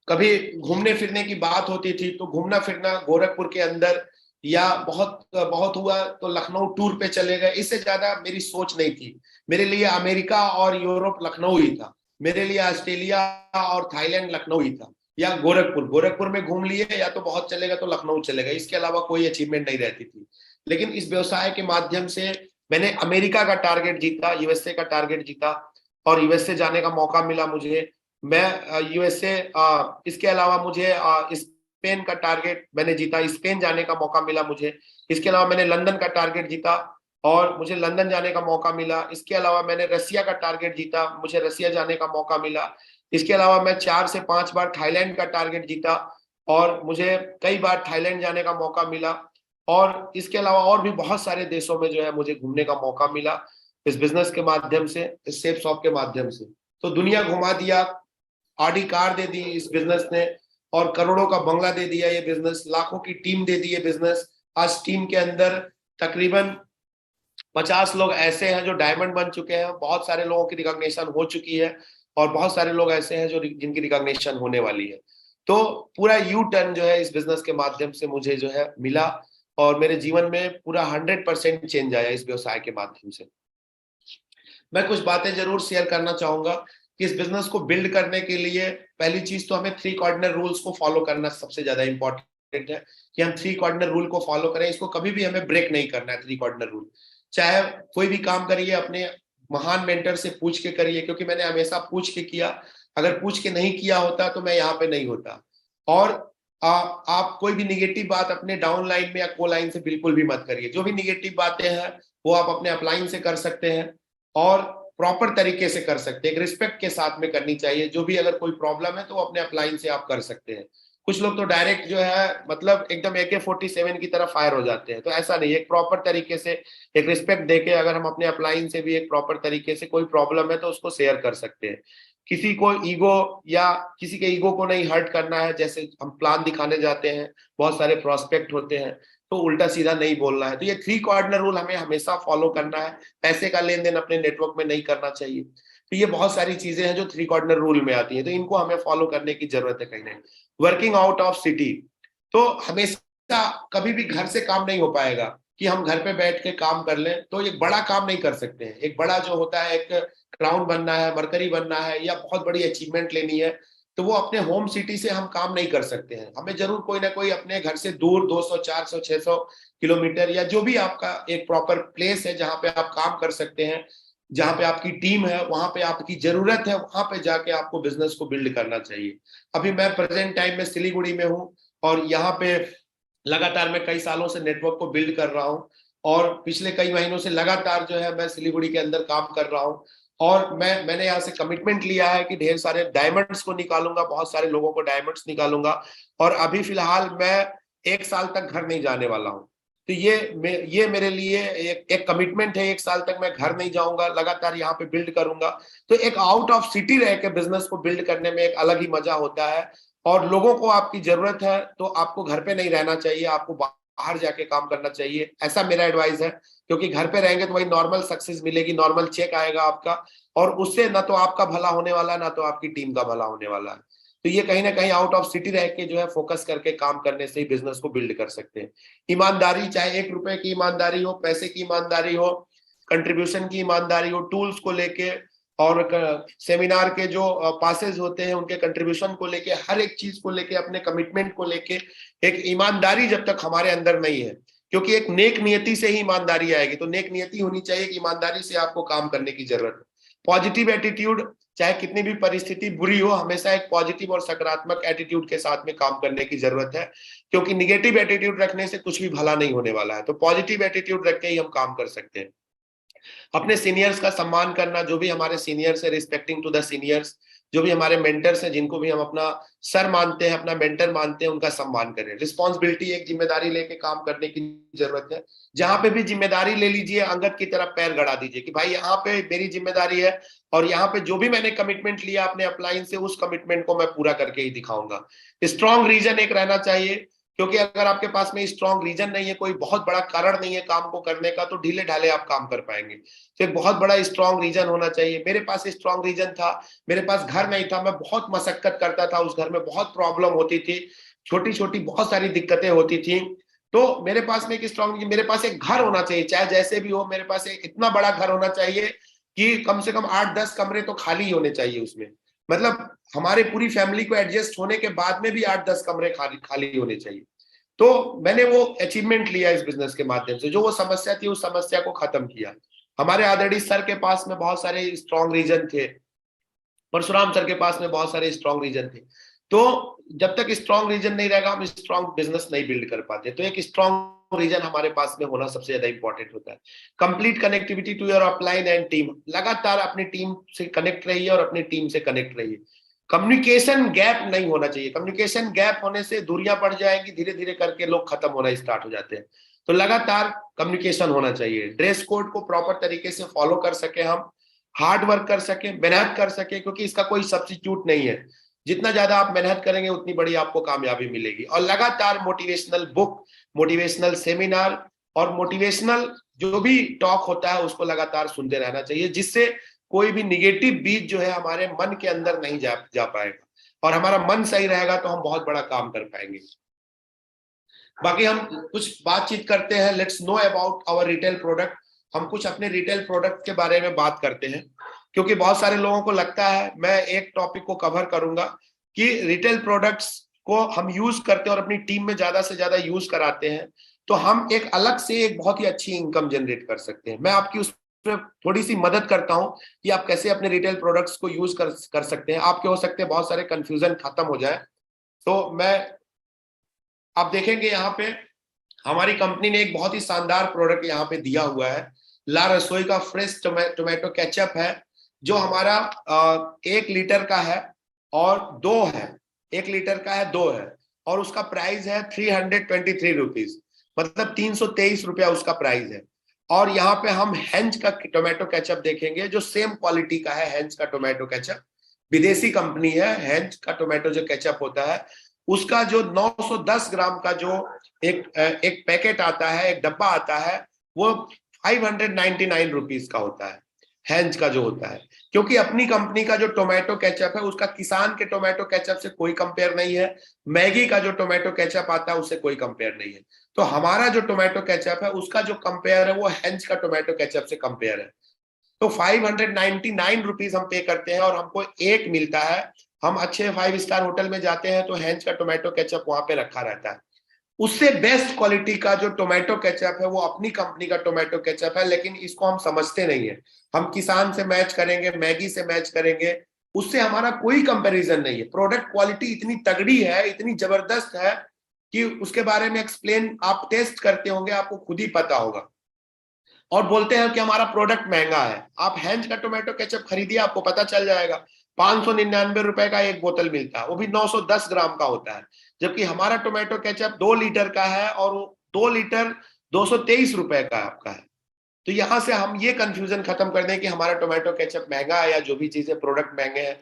कभी घूमने फिरने की बात होती थी, तो घूमना फिरना गोरखपुर के अंदर या बहुत बहुत हुआ तो लखनऊ टूर पे चले गए, इससे ज्यादा मेरी सोच नहीं थी। मेरे लिए अमेरिका और यूरोप लखनऊ ही था, मेरे लिए ऑस्ट्रेलिया और थाईलैंड लखनऊ ही था, या गोरखपुर गोरखपुर में घूम लिए, या तो बहुत चलेगा तो लखनऊ चलेगा, इसके अलावा कोई अचीवमेंट नहीं रहती थी। लेकिन इस व्यवसाय के माध्यम से मैंने अमेरिका का टारगेट जीता, यूएसए का टारगेट जीता, और यूएसए जाने का मौका मिला मुझे। मैं यूएसए, इसके अलावा मुझे स्पेन का टारगेट मैंने जीता, स्पेन जाने का मौका मिला मुझे। इसके अलावा मैंने लंदन का टारगेट जीता, और मुझे लंदन जाने का मौका मिला। इसके अलावा मैंने रसिया का टारगेट जीता, मुझे रसिया जाने का मौका मिला। इसके अलावा मैं 4 से 5 बार थाईलैंड का टारगेट जीता, और मुझे कई बार थाईलैंड जाने का मौका मिला। और इसके अलावा और भी बहुत सारे देशों में जो है मुझे घूमने का मौका मिला इस बिजनेस के माध्यम से, इस सेफ शॉप के माध्यम से। तो दुनिया घुमा दिया, ऑडी कार दे दी इस बिजनेस ने, और करोड़ों का बंगला दे दिया ये बिजनेस, लाखों की टीम दे दी ये बिजनेस। आज टीम के अंदर तकरीबन 50 लोग ऐसे हैं जो डायमंड बन चुके हैं, बहुत सारे लोगों की रिकॉग्निशन हो चुकी है, और बहुत सारे लोग ऐसे हैं जो जिनकी रिकॉग्निशन होने वाली है। तो पूरा यू टर्न जो है इस बिजनेस के माध्यम से मुझे जो है मिला, और मेरे जीवन में पूरा 100% चेंज आया इस व्यवसाय के माध्यम से। मैं कुछ बातें जरूर शेयर करना चाहूंगा कि इस बिजनेस को बिल्ड करने के लिए पहली चीज तो हमें 3 कार्डिनल रूल्स को फॉलो करना सबसे ज्यादा इंपॉर्टेंट है, कि हम 3 कार्डिनल रूल को फॉलो करें। इसको कभी भी हमें ब्रेक नहीं करना है। 3 कार्डिनल रूल, चाहे कोई भी काम करिए अपने महान मेंटर से पूछ के करिए, क्योंकि मैंने हमेशा पूछ के किया। अगर पूछ के नहीं किया होता तो मैं यहाँ पे नहीं होता। और आप कोई भी निगेटिव बात अपने डाउन लाइन में या को लाइन से बिल्कुल भी मत करिए। जो भी निगेटिव बातें हैं वो आप अपने अपलाइन से कर सकते हैं, और प्रॉपर तरीके से कर सकते हैं, एक रिस्पेक्ट के साथ में करनी चाहिए। जो भी अगर कोई प्रॉब्लम है तो अपने अपलाइन से आप कर सकते हैं। कुछ लोग तो डायरेक्ट जो है मतलब एकदम AK-47 की तरह फायर हो जाते हैं, तो ऐसा नहीं। एक प्रॉपर तरीके से, एक रिस्पेक्ट देके अगर हम अपने अपलाइन से भी एक प्रॉपर तरीके से कोई प्रॉब्लम है तो उसको शेयर कर सकते हैं। किसी को ईगो या किसी के ईगो को नहीं हर्ट करना है। जैसे हम प्लान दिखाने जाते हैं, बहुत सारे प्रोस्पेक्ट होते हैं, तो उल्टा सीधा नहीं बोलना है। तो ये 3 कॉर्नर रूल हमें हमेशा फॉलो करना है। पैसे का लेन देन अपने नेटवर्क में नहीं करना चाहिए। तो ये बहुत सारी चीजें हैं जो 3 कॉर्नर रूल में आती हैं, तो इनको हमें फॉलो करने की जरूरत है कहीं ना। वर्किंग आउट ऑफ सिटी, तो हमेशा कभी भी घर से काम नहीं हो पाएगा कि हम घर पे बैठ के काम कर लें, तो एक बड़ा काम नहीं कर सकते हैं। एक बड़ा जो होता है, एक क्राउन बनना है, मरकरी बनना है, या बहुत बड़ी अचीवमेंट लेनी है, तो वो अपने होम सिटी से हम काम नहीं कर सकते हैं। हमें जरूर कोई ना कोई अपने घर से दूर 200, 400, 600 किलोमीटर, या जो भी आपका एक प्रॉपर प्लेस है जहां पे आप काम कर सकते हैं, जहां पे आपकी टीम है, वहां पे आपकी जरूरत है, वहां पे जाके आपको बिजनेस को बिल्ड करना चाहिए। अभी मैं प्रेजेंट टाइम में सिलीगुड़ी में हूँ, और यहाँ पे लगातार मैं कई सालों से नेटवर्क को बिल्ड कर रहा हूँ, और पिछले कई महीनों से लगातार जो है मैं सिलीगुड़ी के अंदर काम कर रहा हूँ। और मैंने यहाँ से कमिटमेंट लिया है कि ढेर सारे डायमंड्स को निकालूंगा, बहुत सारे लोगों को डायमंड्स निकालूंगा। और अभी फिलहाल मैं 1 साल तक घर नहीं जाने वाला हूँ। तो ये मेरे लिए एक कमिटमेंट है। 1 साल तक मैं घर नहीं जाऊंगा, लगातार यहाँ पे बिल्ड करूंगा। तो एक आउट ऑफ सिटी रह के बिजनेस को बिल्ड करने में एक अलग ही मजा होता है। और लोगों को आपकी जरूरत है, तो आपको घर पे नहीं रहना चाहिए, आपको बाहर जाके काम करना चाहिए, ऐसा मेरा एडवाइस है। क्योंकि घर पे रहेंगे तो वही नॉर्मल सक्सेस मिलेगी, नॉर्मल चेक आएगा आपका, और उससे ना तो आपका भला होने वाला है, ना तो आपकी टीम का भला होने वाला है। तो ये कहीं ना कहीं आउट ऑफ सिटी रह के जो है फोकस करके काम करने से ही बिजनेस को बिल्ड कर सकते हैं। ईमानदारी, चाहे 1 रुपए की ईमानदारी हो, पैसे की ईमानदारी हो, कंट्रीब्यूशन की ईमानदारी हो, टूल्स को लेके, और सेमिनार के जो पासेस होते हैं उनके कंट्रीब्यूशन को लेके, हर एक चीज को लेके, अपने कमिटमेंट को लेके एक ईमानदारी जब तक हमारे अंदर नहीं है, क्योंकि एक नेक नियति से ही ईमानदारी आएगी। तो नेक नियति होनी चाहिए कि ईमानदारी से आपको काम करने की जरूरत है। पॉजिटिव एटीट्यूड, चाहे कितनी भी परिस्थिति बुरी हो, हमेशा एक पॉजिटिव और सकारात्मक एटीट्यूड के साथ में काम करने की जरूरत है, क्योंकि निगेटिव एटीट्यूड रखने से कुछ भी भला नहीं होने वाला है। तो पॉजिटिव एटीट्यूड रख के ही हम काम कर सकते हैं। अपने सीनियर्स का सम्मान करना, जो भी हमारे सीनियर्स है, रिस्पेक्टिंग टू द सीनियर्स, जो भी हमारे मेंटर्स हैं, जिनको भी हम अपना सर मानते हैं, अपना मेंटर मानते हैं, उनका सम्मान करें। रिस्पॉन्सिबिलिटी, एक जिम्मेदारी लेके काम करने की जरूरत है। जहां पे भी जिम्मेदारी ले लीजिए, अंगद की तरफ पैर गड़ा दीजिए कि भाई यहाँ पे मेरी जिम्मेदारी है, और यहाँ पे जो भी मैंने कमिटमेंट लिया अपने अपलाइन से, उस कमिटमेंट को मैं पूरा करके ही दिखाऊंगा। स्ट्रॉन्ग रीजन एक रहना चाहिए, क्योंकि अगर आपके पास में स्ट्रॉन्ग रीजन नहीं है, कोई बहुत बड़ा कारण नहीं है काम को करने का, तो ढीले ढाले आप काम कर पाएंगे। तो एक बहुत बड़ा स्ट्रॉन्ग रीजन होना चाहिए। मेरे पास स्ट्रॉन्ग रीजन था, मेरे पास घर नहीं था, मैं बहुत मशक्कत करता था, उस घर में बहुत प्रॉब्लम होती थी, छोटी छोटी बहुत सारी दिक्कतें होती थी। तो मेरे पास में एक स्ट्रॉन्ग, मेरे पास एक घर होना चाहिए, चाहे जैसे भी हो, मेरे पास एक इतना बड़ा घर होना चाहिए कि कम से कम 8-10 कमरे तो खाली होने चाहिए उसमें। मतलब हमारे पूरी फैमिली को एडजस्ट होने के बाद में भी 8-10 कमरे खाली खाली होने चाहिए। तो मैंने वो अचीवमेंट लिया इस बिजनेस के माध्यम से, जो वो समस्या थी उस समस्या को खत्म किया। हमारे आदरणीय सर के पास में बहुत सारे स्ट्रॉन्ग रीजन थे, परशुराम सर के पास में बहुत सारे स्ट्रॉन्ग रीजन थे। तो जब तक स्ट्रॉन्ग रीजन नहीं रहेगा, हम स्ट्रॉन्ग बिजनेस नहीं बिल्ड कर पाते। तो एक स्ट्रॉन्ग रीजन हमारे पास में होना सबसे ज्यादा इंपॉर्टेंट होता है। Complete connectivity to your upline and team, लगातार अपनी टीम से कनेक्ट रहिए और अपनी टीम से कनेक्ट रहिए। कम्युनिकेशन गैप नहीं होना चाहिए। कम्युनिकेशन गैप होने से दूरियां बढ़ जाएंगी, धीरे धीरे करके लोग खत्म होना स्टार्ट हो जाते हैं। तो लगातार कम्युनिकेशन होना चाहिए। ड्रेस कोड को प्रॉपर तरीके से फॉलो कर सके, हम हार्ड वर्क कर सके, मेहनत कर सके, क्योंकि इसका कोई सब्स्टिट्यूट नहीं है। जितना ज्यादा आप मेहनत करेंगे उतनी बड़ी आपको कामयाबी मिलेगी। और लगातार मोटिवेशनल बुक, मोटिवेशनल सेमिनार और मोटिवेशनल जो भी टॉक होता है उसको लगातार सुनते रहना चाहिए, जिससे कोई भी निगेटिव बीज जो है हमारे मन के अंदर नहीं जा पाएगा। और हमारा मन सही रहेगा तो हम बहुत बड़ा काम कर पाएंगे। बाकी हम कुछ बातचीत करते हैं। Let's know about our retail product. हम कुछ अपने रिटेल प्रोडक्ट के बारे में बात करते हैं, क्योंकि बहुत सारे लोगों को लगता है, मैं एक टॉपिक को कवर करूंगा कि रिटेल प्रोडक्ट्स को हम यूज करते हैं और अपनी टीम में ज्यादा से ज्यादा यूज कराते हैं, तो हम एक अलग से एक बहुत ही अच्छी इनकम जनरेट कर सकते हैं। मैं आपकी उसमें थोड़ी सी मदद करता हूं कि आप कैसे अपने रिटेल प्रोडक्ट्स को यूज कर सकते हैं। आपके हो सकते हैं बहुत सारे कंफ्यूजन खत्म हो जाए। तो मैं, आप देखेंगे यहाँ पे हमारी कंपनी ने एक बहुत ही शानदार प्रोडक्ट यहाँ पे दिया हुआ है। ला रसोई का फ्रेश टोमेटो केचप है, जो हमारा 1 लीटर का है और 2 है। 1 लीटर का है, 2 है, और उसका प्राइस है 323 रुपीज, मतलब 323 रुपया उसका प्राइस है। और यहाँ पे हम हेंज का टोमेटो केचप देखेंगे, जो सेम क्वालिटी का है। हेंज का टोमेटो केचप विदेशी कंपनी है। हेंज का टोमेटो जो केचप होता है उसका जो 910 ग्राम का जो एक पैकेट आता है, एक डब्बा आता है, वो 599 रुपीज का होता है, हैंज का जो होता है। क्योंकि अपनी कंपनी का जो टोमेटो केचप है उसका किसान के टोमेटो केचप से कोई कंपेयर नहीं है, मैगी का जो टोमेटो केचप आता है उससे कोई कंपेयर नहीं है। तो हमारा जो टोमेटो केचप है उसका जो कंपेयर है वो हैंज का टोमेटो केचप से कंपेयर है। तो 599 रुपीज हम पे करते हैं और हमको एक मिलता है। हम अच्छे 5 स्टार होटल में जाते हैं तो हैंज का टोमेटो केचप वहां पे रखा रहता है। उससे बेस्ट क्वालिटी का जो टोमेटो केचप है वो अपनी कंपनी का टोमेटो केचप है, लेकिन इसको हम समझते नहीं है। हम किसान से मैच करेंगे, मैगी से मैच करेंगे, उससे हमारा कोई कंपैरिजन नहीं है। प्रोडक्ट क्वालिटी इतनी तगड़ी है, इतनी जबरदस्त है कि उसके बारे में एक्सप्लेन, आप टेस्ट करते होंगे आपको खुद ही पता होगा। और बोलते हैं कि हमारा प्रोडक्ट महंगा है। आप हैंज का टोमेटो केचप खरीदिए, आपको पता चल जाएगा। 599 रुपए का एक बोतल मिलता है, वो भी 910 ग्राम का होता है। जबकि हमारा टोमेटो केचप 2 लीटर का है और 2 लीटर 223 रुपए का आपका है। तो यहां से हम ये कंफ्यूजन खत्म कर दें कि हमारा टोमेटो केचप महंगा है या जो भी चीजें प्रोडक्ट महंगे हैं।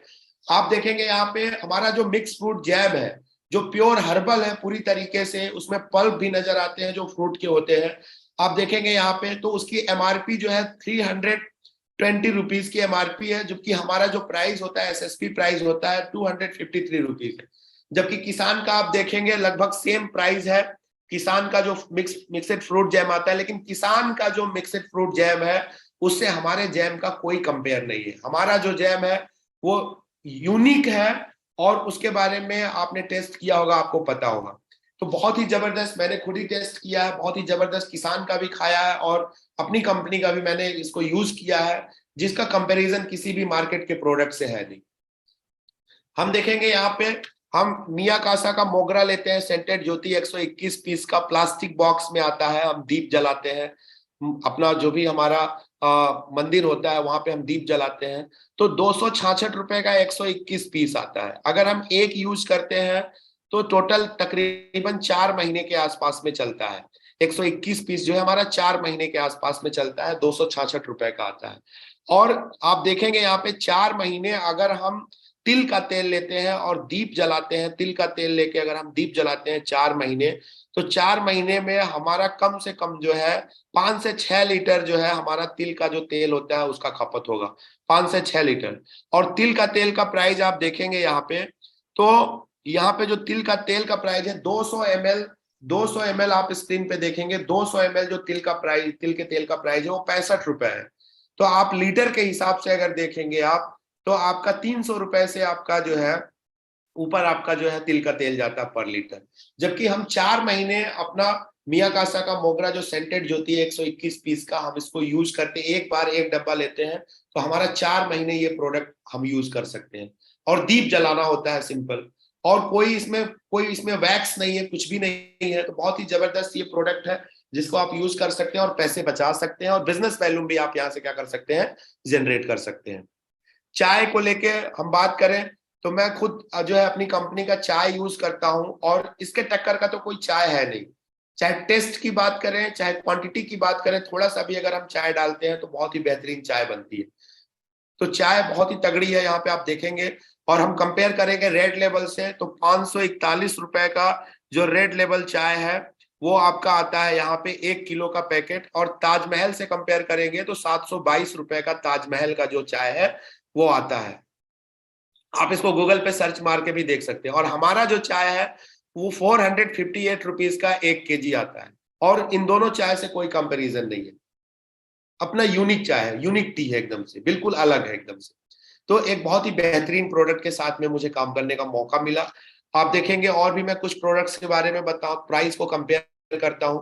आप देखेंगे यहाँ पे हमारा जो मिक्स फ्रूट जैम है, जो प्योर हर्बल है पूरी तरीके से, उसमें पल्प भी नजर आते हैं जो फ्रूट के होते हैं। आप देखेंगे यहाँ पे तो उसकी एमआरपी जो है 320 रुपीज की एमआरपी है, जबकि हमारा जो प्राइस होता है, एसएसपी प्राइस होता है 253 रुपीज है। जबकि किसान का आप देखेंगे लगभग सेम प्राइस है। किसान का जो मिक्सड फ्रूट जैम आता है, लेकिन किसान का जो मिक्सड फ्रूट जैम है उससे हमारे जैम का कोई कंपेयर नहीं है। हमारा जो जैम है वो यूनिक है और उसके बारे में आपने टेस्ट किया होगा, आपको पता होगा। तो बहुत ही जबरदस्त, मैंने खुद ही टेस्ट किया है, बहुत ही जबरदस्त, किसान का भी खाया है और अपनी कंपनी का भी मैंने इसको यूज किया है, जिसका कंपैरिजन किसी भी मार्केट के प्रोडक्ट से है नहीं। हम देखेंगे यहाँ पे, हम मियाकासा का मोगरा लेते हैं, सेंटेड ज्योति 121 पीस का प्लास्टिक बॉक्स में आता है। हम दीप जलाते हैं, अपना जो भी हमारा मंदिर होता है वहां पे हम दीप जलाते हैं। तो 266 रुपए का 121 पीस आता है। अगर हम एक यूज करते हैं तो टोटल तकरीबन 4 महीने के आसपास में चलता है। 121 पीस जो है हमारा 4 महीने के आसपास में चलता है, 266 रुपए का आता है। और आप देखेंगे यहाँ पे 4 महीने अगर हम तिल का तेल लेते हैं और दीप जलाते हैं, तिल का तेल लेके अगर हम दीप जलाते हैं 4 महीने, तो 4 महीने में हमारा कम से कम जो है 5 से 6 लीटर जो है हमारा तिल का जो तेल होता है उसका खपत होगा, 5 से 6 लीटर। और तिल का तेल का प्राइस आप देखेंगे यहाँ पे, तो यहाँ पे जो तिल का तेल का प्राइस है 200 ml, 200 ml आप स्क्रीन पे देखेंगे, 200 ml जो तिल का प्राइस, तिल के तेल का प्राइस है वो 65 रुपए है। तो आप लीटर के हिसाब से अगर देखेंगे आप, तो आपका 300 रुपए से आपका जो है ऊपर आपका जो है तिल का तेल जाता है पर लीटर। जबकि हम 4 महीने अपना मियाकासा का मोगरा जो सेंटेड ज्योति 121 पीस का, हम इसको यूज करते हैं, एक बार एक डब्बा लेते हैं तो हमारा 4 महीने ये प्रोडक्ट हम यूज कर सकते हैं। और दीप जलाना होता है सिंपल, और कोई इसमें वैक्स नहीं है, कुछ भी नहीं है। तो बहुत ही जबरदस्त ये प्रोडक्ट है जिसको आप यूज कर सकते हैं और पैसे बचा सकते हैं, और बिजनेस वैल्यूम भी आप यहाँ से क्या कर सकते हैं, जनरेट कर सकते हैं। चाय को लेके हम बात करें तो मैं खुद जो है अपनी कंपनी का चाय यूज करता हूं, और इसके टक्कर का तो कोई चाय है नहीं। चाहे टेस्ट की बात करें, चाहे क्वांटिटी की बात करें, थोड़ा सा भी अगर हम चाय डालते हैं तो बहुत ही बेहतरीन चाय बनती है। तो चाय बहुत ही तगड़ी है यहाँ पे आप देखेंगे। और हम कंपेयर करेंगे रेड लेबल से, तो 541 रुपए का जो रेड लेबल चाय है वो आपका आता है यहाँ पे 1 किलो का पैकेट। और ताजमहल से कंपेयर करेंगे तो 722 रुपए का ताजमहल का जो चाय है वो आता है। आप इसको गूगल पे सर्च मार के भी देख सकते हैं। और हमारा जो चाय है वो 458 रुपीज का 1 kg आता है, और इन दोनों चाय से कोई कंपैरिजन नहीं है। अपना यूनिक चाय है, यूनिक टी है, एकदम से बिल्कुल अलग है एकदम से। तो एक बहुत ही बेहतरीन प्रोडक्ट के साथ में मुझे काम करने का मौका मिला। आप देखेंगे और भी मैं कुछ प्रोडक्ट्स के बारे में बताऊं, प्राइस को कंपेयर करता हूं।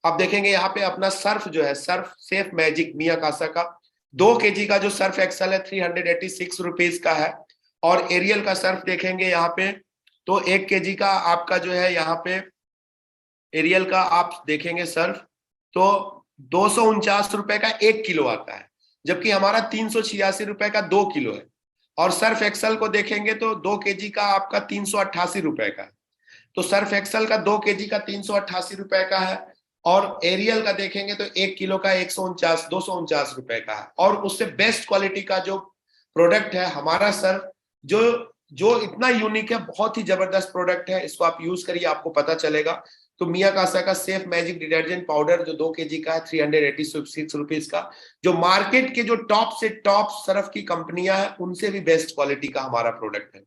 आप देखेंगे यहाँ पे अपना सर्फ जो है, सर्फ सेफ मैजिक मियाकासा का 2 kg का जो सर्फ एक्सल है 386 रुपीज का है। और एरियल का सर्फ देखेंगे यहाँ पे तो 1 kg का आपका जो है यहाँ पे एरियल का आप देखेंगे सर्फ, तो 249 रुपए का 1 किलो आता है। जबकि हमारा 386 रुपए का 2 किलो है। और सर्फ एक्सल को देखेंगे तो 2 kg का आपका 388 रुपए का है। तो सर्फ एक्सल का 2 kg का 388 रुपए का है। और एरियल का देखेंगे तो 1 किलो का 249 रुपए का है। और उससे बेस्ट क्वालिटी का जो प्रोडक्ट है हमारा सर्फ, जो जो इतना यूनिक है, बहुत ही जबरदस्त प्रोडक्ट है, इसको आप यूज करिए, आपको पता चलेगा। तो मियाकासा का सेफ मैजिक डिटर्जेंट पाउडर जो 2 kg का है, 386 रुपीज का, जो मार्केट के जो टॉप से टॉप सर्फ की कंपनियां हैं उनसे भी बेस्ट क्वालिटी का हमारा प्रोडक्ट है।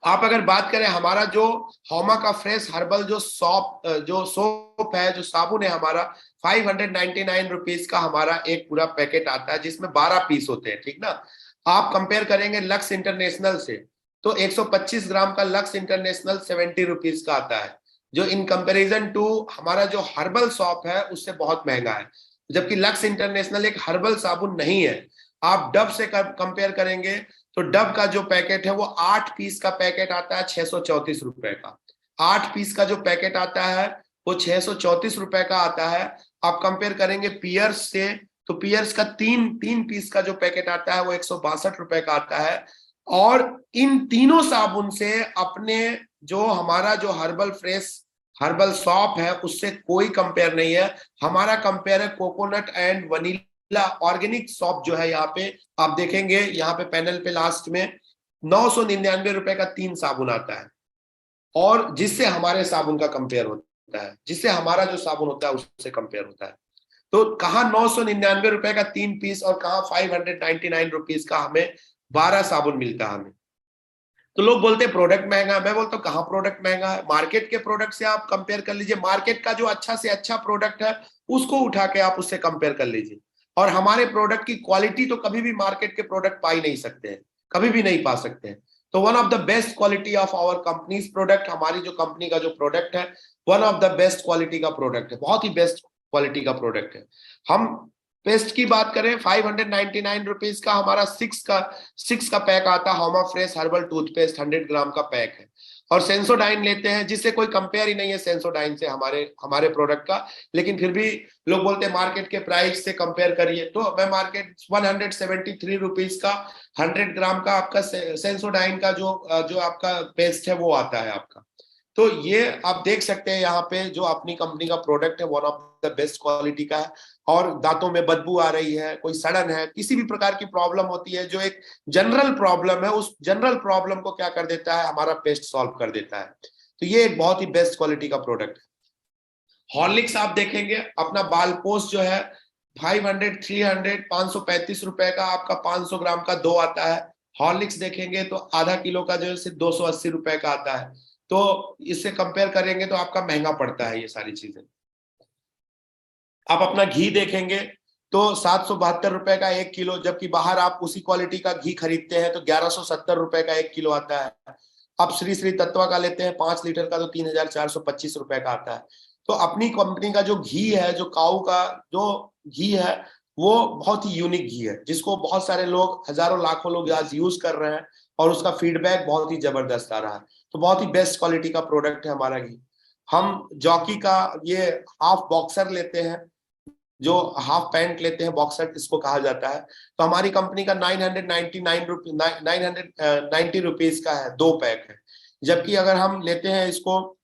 आप अगर बात करें हमारा जो होमा का फ्रेश हर्बल जो सोप है, जो साबुन है हमारा, 599 रुपीज का हमारा एक पूरा पैकेट आता है, जिसमें 12 पीस होते हैं, ठीक ना। आप कंपेयर करेंगे लक्स इंटरनेशनल से, तो 125 ग्राम का लक्स इंटरनेशनल 70 रुपीज का आता है, जो इन कंपेरिजन टू हमारा जो हर्बल सॉप है उससे बहुत महंगा है। जबकि लक्स इंटरनेशनल एक हर्बल साबुन नहीं है। आप डव से कंपेयर करेंगे तो डव का जो पैकेट है वो 8 पीस का पैकेट आता है, 634 रुपए का। 8 पीस का जो पैकेट आता है वो 634 रुपए का आता है। आप कंपेयर करेंगे पियर्स से, तो पियर्स का तीन तीन पीस का जो पैकेट आता है वो 162 रुपए का आता है। और इन तीनों साबुन से अपने जो हमारा जो हर्बल फ्रेश हर्बल सॉप है उससे कोई कंपेयर नहीं है। हमारा कंपेयर है coconut and vanilla organic shop जो है, यहाँ पे आप देखेंगे, यहाँ पे पैनल पे लास्ट में 999 रुपए का 3 साबुन आता है, और जिससे हमारे साबुन का कंपेयर होता है, जिससे हमारा जो साबुन होता है उससे कंपेयर होता है। तो कहाँ 999 रुपए का 3 पीस और कहाँ 599 रुपीज का हमें 12 साबुन मिलता है हमें। तो लोग बोलते हैं प्रोडक्ट महंगा है, मैं बोलता हूँ कहाँ प्रोडक्ट महंगा है, मार्केट के प्रोडक्ट से आप कंपेयर कर लीजिए। मार्केट का जो अच्छा से अच्छा प्रोडक्ट है उसको उठा के आप उससे कंपेयर कर लीजिए। और हमारे प्रोडक्ट की क्वालिटी तो कभी भी मार्केट के प्रोडक्ट पा ही नहीं सकते हैं, कभी भी नहीं पा सकते हैं। तो one of the best quality of our company's product, हमारी जो कंपनी का जो प्रोडक्ट है, one of the best quality का प्रोडक्ट है, बहुत ही बेस्ट क्वालिटी का प्रोडक्ट है। हम पेस्ट की बात करें, 599 रुपीज का हमारा 6 का पैक आता है, होमा फ्रेश हर्बल टूथपेस्ट 100 ग्राम का पैक है। और सेंसोडाइन लेते हैं, जिससे कोई कंपेयर ही नहीं है सेंसोडाइन से हमारे हमारे प्रोडक्ट का। लेकिन फिर भी लोग बोलते हैं मार्केट के प्राइस से कंपेयर करिए, तो मैं मार्केट 173 रुपीज का 100 ग्राम का आपका सेंसोडाइन का जो आपका पेस्ट है वो आता है आपका। तो ये आप देख सकते हैं यहाँ पे जो अपनी कंपनी का प्रोडक्ट है one of the best quality का है। और दांतों में बदबू आ रही है, कोई सड़न है, किसी भी प्रकार की प्रॉब्लम होती है, जो एक जनरल प्रॉब्लम है, उस जनरल प्रॉब्लम को क्या कर देता है हमारा पेस्ट सॉल्व कर देता है। तो ये एक बहुत ही बेस्ट क्वालिटी का प्रोडक्ट है। हॉर्लिक्स आप देखेंगे, अपना बाल पोस्ट जो है 500 300 535 रुपए का आपका 500 ग्राम का 2 आता है। हॉर्लिक्स देखेंगे तो आधा किलो का जो है सिर्फ 280 रुपए का आता है। तो इससे कंपेयर करेंगे तो आपका महंगा पड़ता है ये सारी चीजें। आप अपना घी देखेंगे तो 772 रुपए का 1 किलो, जबकि बाहर आप उसी क्वालिटी का घी खरीदते हैं तो 1170 रुपए का 1 किलो आता है। आप श्री श्री तत्वा का लेते हैं 5 लीटर का तो 3425 रुपए का आता है। तो अपनी कंपनी का जो घी है, जो काऊ का जो घी है, वो बहुत ही यूनिक घी है, जिसको बहुत सारे लोग, हजारों लाखों लोग आज यूज कर रहे हैं, और उसका फीडबैक बहुत ही जबरदस्त आ रहा है। तो बहुत ही बेस्ट क्वालिटी का प्रोडक्ट है हमारा घी। हम जॉकी का ये हाफ बॉक्सर लेते हैं, जो हाफ पैंट लेते हैं, बॉक्सर इसको कहा जाता है। तो हमारी कंपनी का 990 रुपीज का है, 2 पैक है। जबकि अगर हम लेते हैं इसको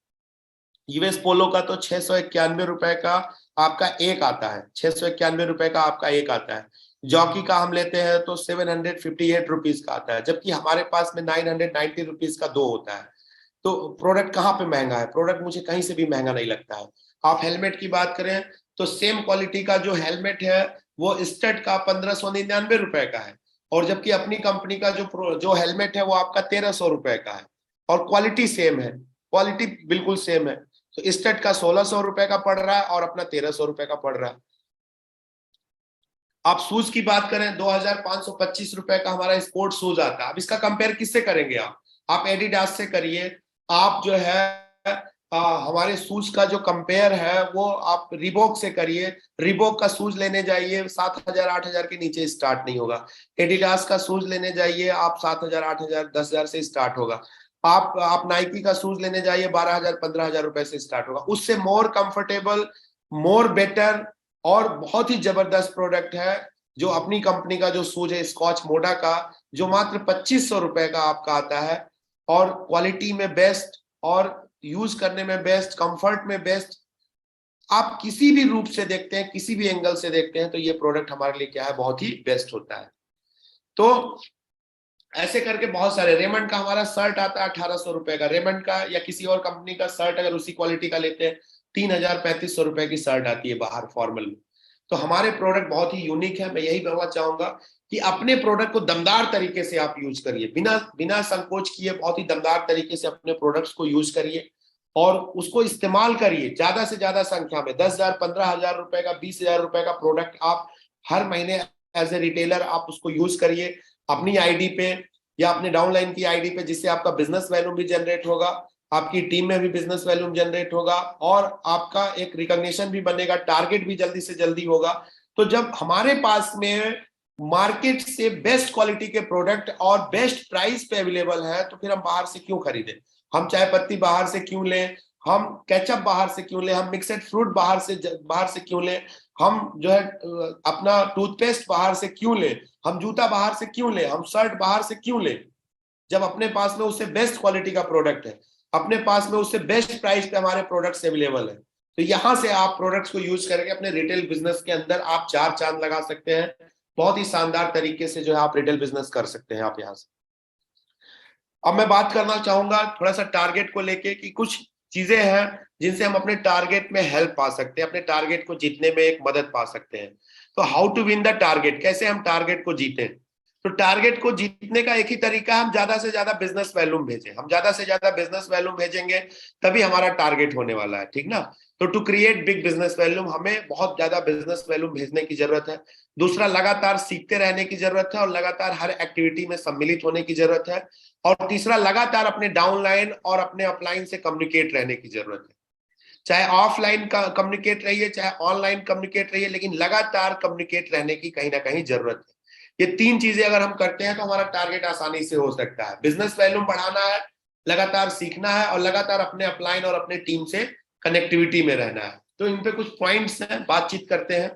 यूएस पोलो का तो 691 रुपए का आपका एक आता है, 691 रुपए का आपका एक आता है। जॉकी का हम लेते हैं तो 758 रुपीज का आता है, जबकि हमारे पास में 990 रुपीज का 2 होता है। तो प्रोडक्ट कहाँ पे महंगा है? प्रोडक्ट मुझे कहीं से भी महंगा नहीं लगता है। आप हेलमेट की बात करें तो सेम क्वालिटी का जो हेलमेट है वो स्टड का 1599 रुपए का है, और जबकि अपनी कंपनी का जो हेलमेट है वो आपका 1300 रुपए का है, और क्वालिटी सेम है, क्वालिटी बिल्कुल सेम है। तो स्टड का 1600 रुपए का पड़ रहा है और अपना 1300 रुपए का पड़ रहा है। आप शूज की बात करें 2525 रुपए का हमारा स्पोर्ट्स शूज आता है। अब इसका कंपेयर किससे करेंगे? आप एडिडास से करिए। आप जो है हमारे शूज का जो कंपेयर है वो आप रिबॉक से करिए। रिबॉक का शूज लेने जाइए 7000 8000 के नीचे स्टार्ट नहीं होगा। एडिडास का शूज लेने जाइए आप 7000 8000 10000 से स्टार्ट होगा। आप नाइकी का शूज लेने जाइए 12000 15000 रुपए से स्टार्ट होगा। उससे मोर कंफर्टेबल, मोर बेटर और बहुत ही जबरदस्त प्रोडक्ट है जो अपनी कंपनी का जो शूज है स्कॉच मोडा का, जो मात्र 2500 रुपए का आपका आता है, और क्वालिटी में बेस्ट और यूज करने में बेस्ट, कंफर्ट में बेस्ट। आप किसी भी रूप से देखते हैं, किसी भी एंगल से देखते हैं तो ये प्रोडक्ट हमारे लिए क्या है, बहुत ही बेस्ट होता है। तो ऐसे करके बहुत सारे, रेमंड का हमारा शर्ट आता है 1800 रुपए का, रेमंड का या किसी और कंपनी का शर्ट अगर उसी क्वालिटी का लेते हैं 3000-3500 रुपए की शर्ट आती है बाहर फॉर्मल में। तो हमारे प्रोडक्ट बहुत ही यूनिक है। मैं यही कहना चाहूंगा कि अपने प्रोडक्ट को दमदार तरीके से आप यूज करिए, बिना बिना संकोच किए बहुत ही दमदार तरीके से अपने प्रोडक्ट्स को यूज करिए और उसको इस्तेमाल करिए ज्यादा से ज्यादा संख्या में। 10,000 15,000 रुपए का, 20,000 रुपए का प्रोडक्ट आप हर महीने एज ए रिटेलर आप उसको यूज करिए अपनी आईडी पे या अपने डाउनलाइन की आईडी पे, जिससे आपका बिजनेस वैल्यू भी जनरेट होगा, आपकी टीम में भी बिजनेस वैल्यू जनरेट होगा और आपका एक रिकॉग्निशन भी बनेगा, टारगेट भी जल्दी से जल्दी होगा। तो जब हमारे पास में मार्केट से बेस्ट क्वालिटी के प्रोडक्ट और बेस्ट प्राइस पे अवेलेबल है, तो फिर हम बाहर से क्यों खरीदें? हम चाय पत्ती बाहर से क्यों लें, हम केचप बाहर से क्यों लें, हम मिक्सड फ्रूट बाहर से क्यों लें, हम जो है अपना टूथपेस्ट बाहर से क्यों लें, हम जूता बाहर से क्यों लें, हम शर्ट बाहर से क्यों लें, जब अपने पास में उससे बेस्ट क्वालिटी का प्रोडक्ट है, अपने पास में उससे बेस्ट प्राइस पे हमारे प्रोडक्ट्स अवेलेबल है। तो यहां से आप प्रोडक्ट्स को यूज करके अपने रिटेल बिजनेस के अंदर आप 4 चांद लगा सकते हैं। बहुत ही शानदार तरीके से जो है आप रिटेल बिजनेस कर सकते हैं आप यहां से। अब मैं बात करना चाहूंगा थोड़ा सा टारगेट को लेके कि कुछ चीजें हैं जिनसे हम अपने टारगेट में हेल्प पा सकते हैं, अपने टारगेट को जीतने में एक मदद पा सकते हैं। तो how to win the target, कैसे हम टारगेट को जीतें? तो टारगेट को जीतने का एक ही तरीका है, हम ज्यादा से ज्यादा बिजनेस वॉल्यूम भेजें। हम ज्यादा से ज्यादा बिजनेस वॉल्यूम भेजेंगे तभी हमारा टारगेट होने वाला है, ठीक ना? तो to create big business volume हमें बहुत ज्यादा बिजनेस वॉल्यूम भेजने की जरूरत है। दूसरा, लगातार सीखते रहने की जरूरत है और लगातार हर एक्टिविटी में सम्मिलित होने की जरूरत है। और तीसरा, लगातार अपने डाउनलाइन और अपने अपलाइन से कम्युनिकेट रहने की जरूरत है। चाहे ऑफलाइन का कम्युनिकेट रहिए, चाहे ऑनलाइन कम्युनिकेट रहिए, लेकिन लगातार कम्युनिकेट रहने की कहीं ना कहीं जरूरत है। ये 3 चीजें अगर हम करते हैं तो हमारा टारगेट आसानी से हो सकता है। बिजनेस वैल्यूम बढ़ाना है, लगातार सीखना है और लगातार अपने अपलाइन और अपने टीम से कनेक्टिविटी में रहना है। तो इन पे कुछ पॉइंट्स हैं, बातचीत करते हैं।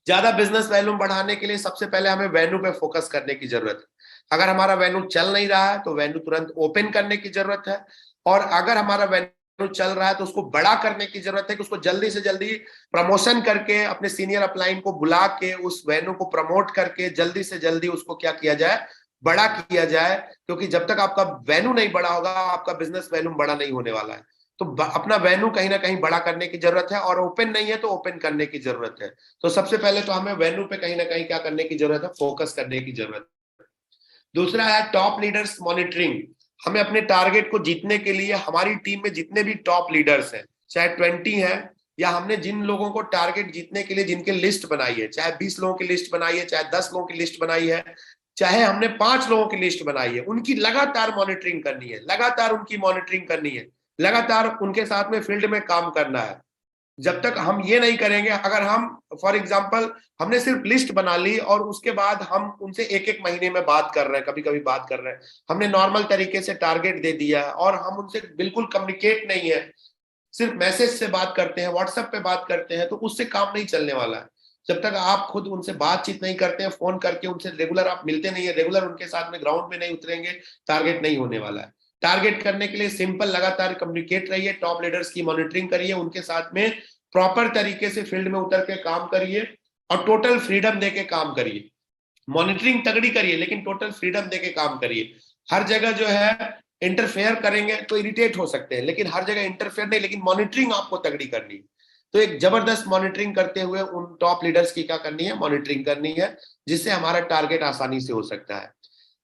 ज्यादा बिजनेस वैल्यूम बढ़ाने के लिए सबसे पहले हमें वेन्यू पे फोकस करने की जरूरत है। अगर हमारा वेन्यू चल नहीं रहा है तो वेन्यू तुरंत ओपन करने की जरूरत है, और अगर हमारा वेन्यू चल रहा है तो उसको बड़ा करने की जरूरत है कि उसको जल्दी से जल्दी प्रमोशन करके अपने सीनियर अपलाइन को बुला के उस वेन्यू को प्रमोट करके जल्दी से जल्दी उसको क्या किया जाए, बड़ा किया जाए। क्योंकि जब तक आपका वेन्यू नहीं बड़ा होगा आपका बिजनेस वैल्यूम बड़ा नहीं होने वाला है। तो अपना वेन्यू कहीं ना कहीं बड़ा करने की जरूरत है, और ओपन नहीं है तो ओपन करने की जरूरत है। तो सबसे पहले तो हमें वेन्यू पे कहीं ना कहीं क्या करने की जरूरत है, फोकस करने की जरूरत है। दूसरा है टॉप लीडर्स मॉनिटरिंग। हमें अपने टारगेट को जीतने के लिए हमारी टीम में जितने भी टॉप लीडर्स हैं, चाहे 20 हैं, या हमने जिन लोगों को टारगेट जीतने के लिए जिनके लिस्ट बनाई है, चाहे 20 लोगों की लिस्ट बनाई है, चाहे 10 लोगों की लिस्ट बनाई है, चाहे हमने 5 लोगों की लिस्ट बनाई है, उनकी लगातार मॉनिटरिंग करनी है, लगातार उनकी मॉनिटरिंग करनी है, लगातार उनके साथ में फील्ड में काम करना है। जब तक हम ये नहीं करेंगे, अगर हम फॉर एग्जांपल हमने सिर्फ लिस्ट बना ली और उसके बाद हम उनसे एक एक महीने में बात कर रहे हैं, कभी कभी बात कर रहे हैं, हमने नॉर्मल तरीके से टारगेट दे दिया और हम उनसे बिल्कुल कम्युनिकेट नहीं है, सिर्फ मैसेज से बात करते हैं, व्हाट्सएप पे बात करते हैं, तो उससे काम नहीं चलने वाला है। जब तक आप खुद उनसे बातचीत नहीं करते हैं, फोन करके उनसे रेगुलर आप मिलते नहीं है, रेगुलर उनके साथ में ग्राउंड में नहीं उतरेंगे, टारगेट नहीं होने वाला है। टारगेट करने के लिए सिंपल, लगातार कम्युनिकेट रहिए, टॉप लीडर्स की मॉनिटरिंग करिए, उनके साथ में प्रॉपर तरीके से फील्ड में उतर के काम करिए और टोटल फ्रीडम देके काम करिए। मॉनिटरिंग तगड़ी करिए लेकिन टोटल फ्रीडम देके काम करिए। हर जगह जो है इंटरफेयर करेंगे तो इरिटेट हो सकते हैं, लेकिन हर जगह इंटरफेयर नहीं, लेकिन मॉनिटरिंग आपको तगड़ी करनी है। तो एक जबरदस्त मॉनिटरिंग करते हुए उन टॉप लीडर्स की क्या करनी है, मॉनिटरिंग करनी है, जिससे हमारा टारगेट आसानी से हो सकता है।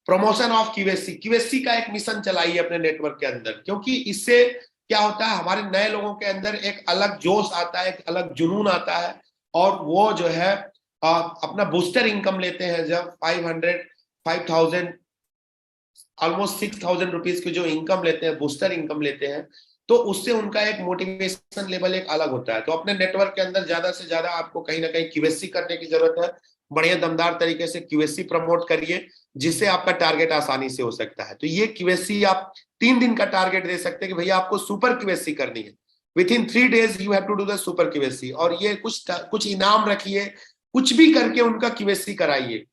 प्रमोशन ऑफ क्यूएससी, क्यूएससी का एक मिशन चलाइए अपने नेटवर्क के अंदर, क्योंकि इससे क्या होता है, हमारे नए लोगों के अंदर एक अलग जोश आता है, एक अलग जुनून आता है, और वो जो है अपना बूस्टर इनकम लेते हैं। जब 5,000 ऑलमोस्ट 6,000 रुपीज की जो इनकम लेते हैं, बूस्टर इनकम लेते हैं, तो उससे उनका एक मोटिवेशन लेवल एक अलग होता है। तो अपने नेटवर्क के अंदर ज्यादा से ज्यादा आपको कहीं ना कहीं क्यूएससी करने की जरूरत है। बढ़िया दमदार तरीके से क्यूएससी प्रमोट करिए, जिससे आपका टारगेट आसानी से हो सकता है। तो ये क्यूएससी आप 3 दिन का टारगेट दे सकते हैं कि भैया आपको सुपर क्यूएससी करनी है, within 3 days you have to do the super QSC. और ये कुछ इनाम रखिए, कुछ भी करके उनका क्यूएससी कराइए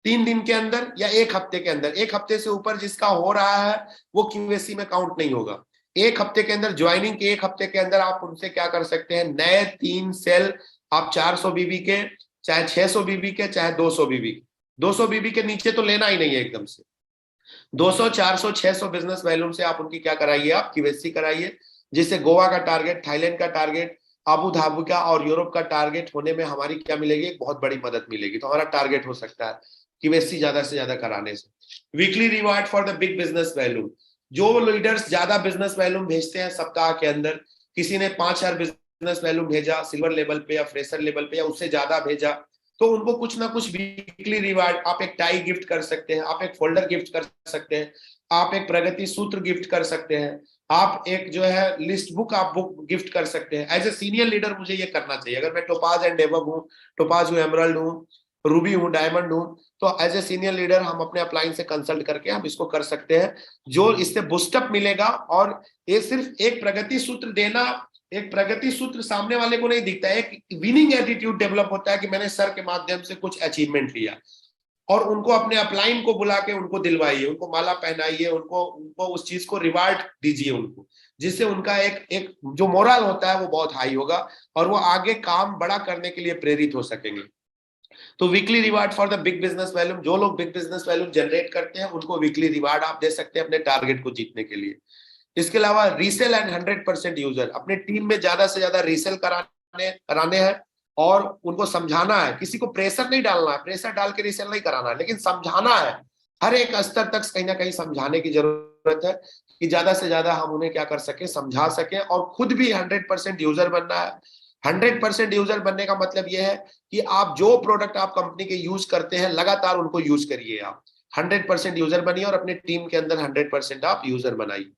3 दिन के अंदर या 1 हफ्ते के अंदर। 1 हफ्ते से ऊपर जिसका हो रहा है वो क्यूएससी में काउंट नहीं होगा। 1 हफ्ते के अंदर, ज्वाइनिंग के 1 हफ्ते के अंदर आप उनसे क्या कर सकते हैं, नए 3 सेल आप 400 बीबी के, चाहे 600 बीबी के, चाहे 200 बीबी के, 200 बीबी के नीचे तो लेना ही नहीं है एकदम से। 200, 400, 600 बिजनेस वॉल्यूम से आप उनकी क्या कराइए, आप केवाईसी कराइए, जिससे गोवा का टारगेट, थाईलैंड का टारगेट, अबू धाबी का और यूरोप का टारगेट होने में हमारी क्या मिलेगी, एक बहुत बड़ी मदद मिलेगी। तो हमारा टारगेट हो सकता है केवाईसी ज्यादा से ज्यादा कराने से। Weekly reward for the big business volume, जो लीडर्स ज्यादा बिजनेस वॉल्यूम भेजते हैं सप्ताह के अंदर, किसी ने 5000 बिजनेस वॉल्यूम भेजा सिल्वर लेवल पे या फ्रेशर लेवल पे या उससे ज्यादा भेजा, तो उनको कुछ ना कुछ वीकली रिवार्ड, आप एक टाई गिफ्ट कर सकते हैं, आप एक फोल्डर गिफ्ट कर सकते हैं, आप एक प्रगति सूत्र गिफ्ट कर सकते हैं, आप एक जो है लिस्ट बुक आप बुक गिफ्ट कर सकते हैं। एज ए सीनियर लीडर मुझे ये करना चाहिए। अगर मैं टोपाज एंड एबव हूँ, टोपाज हूँ, एमरल्ड हूँ, रूबी हूँ, डायमंड हूँ, तो एज ए सीनियर लीडर हम अपने अपलाइन से कंसल्ट करके हम इसको कर सकते हैं, जो इससे बूस्टअप मिलेगा। और ये सिर्फ एक प्रगति सूत्र देना, एक प्रगति सूत्र सामने वाले को नहीं दिखता है, एक विनिंग एटीट्यूड डेवलप होता है कि मैंने सर के माध्यम से कुछ अचीवमेंट लिया। और उनको अपने अपलाइन को बुला के उनको दिलवाइए, उनको माला पहनाइए, उनको उनको उस चीज को रिवार्ड दीजिए उनको, जिससे उनका एक एक जो मोरल होता है वो बहुत हाई होगा और वो आगे काम बड़ा करने के लिए प्रेरित हो सकेंगे। तो weekly reward for the big business volume, जो लोग बिग बिजनेस वॉल्यूम जनरेट करते हैं उनको वीकली रिवार्ड आप दे सकते हैं अपने टारगेट को जीतने के लिए। इसके अलावा रीसेल एंड 100% यूजर, अपने टीम में ज्यादा से ज्यादा रीसेल कराने हैं और उनको समझाना है। किसी को प्रेशर नहीं डालना है, प्रेशर डाल के रीसेल नहीं कराना है, लेकिन समझाना है। हर एक स्तर तक कहीं ना कहीं समझाने की जरूरत है कि ज्यादा से ज्यादा हम उन्हें क्या कर सके, समझा सके। और खुद भी 100% यूजर बनना है। 100% यूजर बनने का मतलब यह है कि आप जो प्रोडक्ट आप कंपनी के यूज करते हैं लगातार उनको यूज करिए। आप 100% यूजर बनिए और अपने टीम के अंदर 100% आप यूजर बनाइए।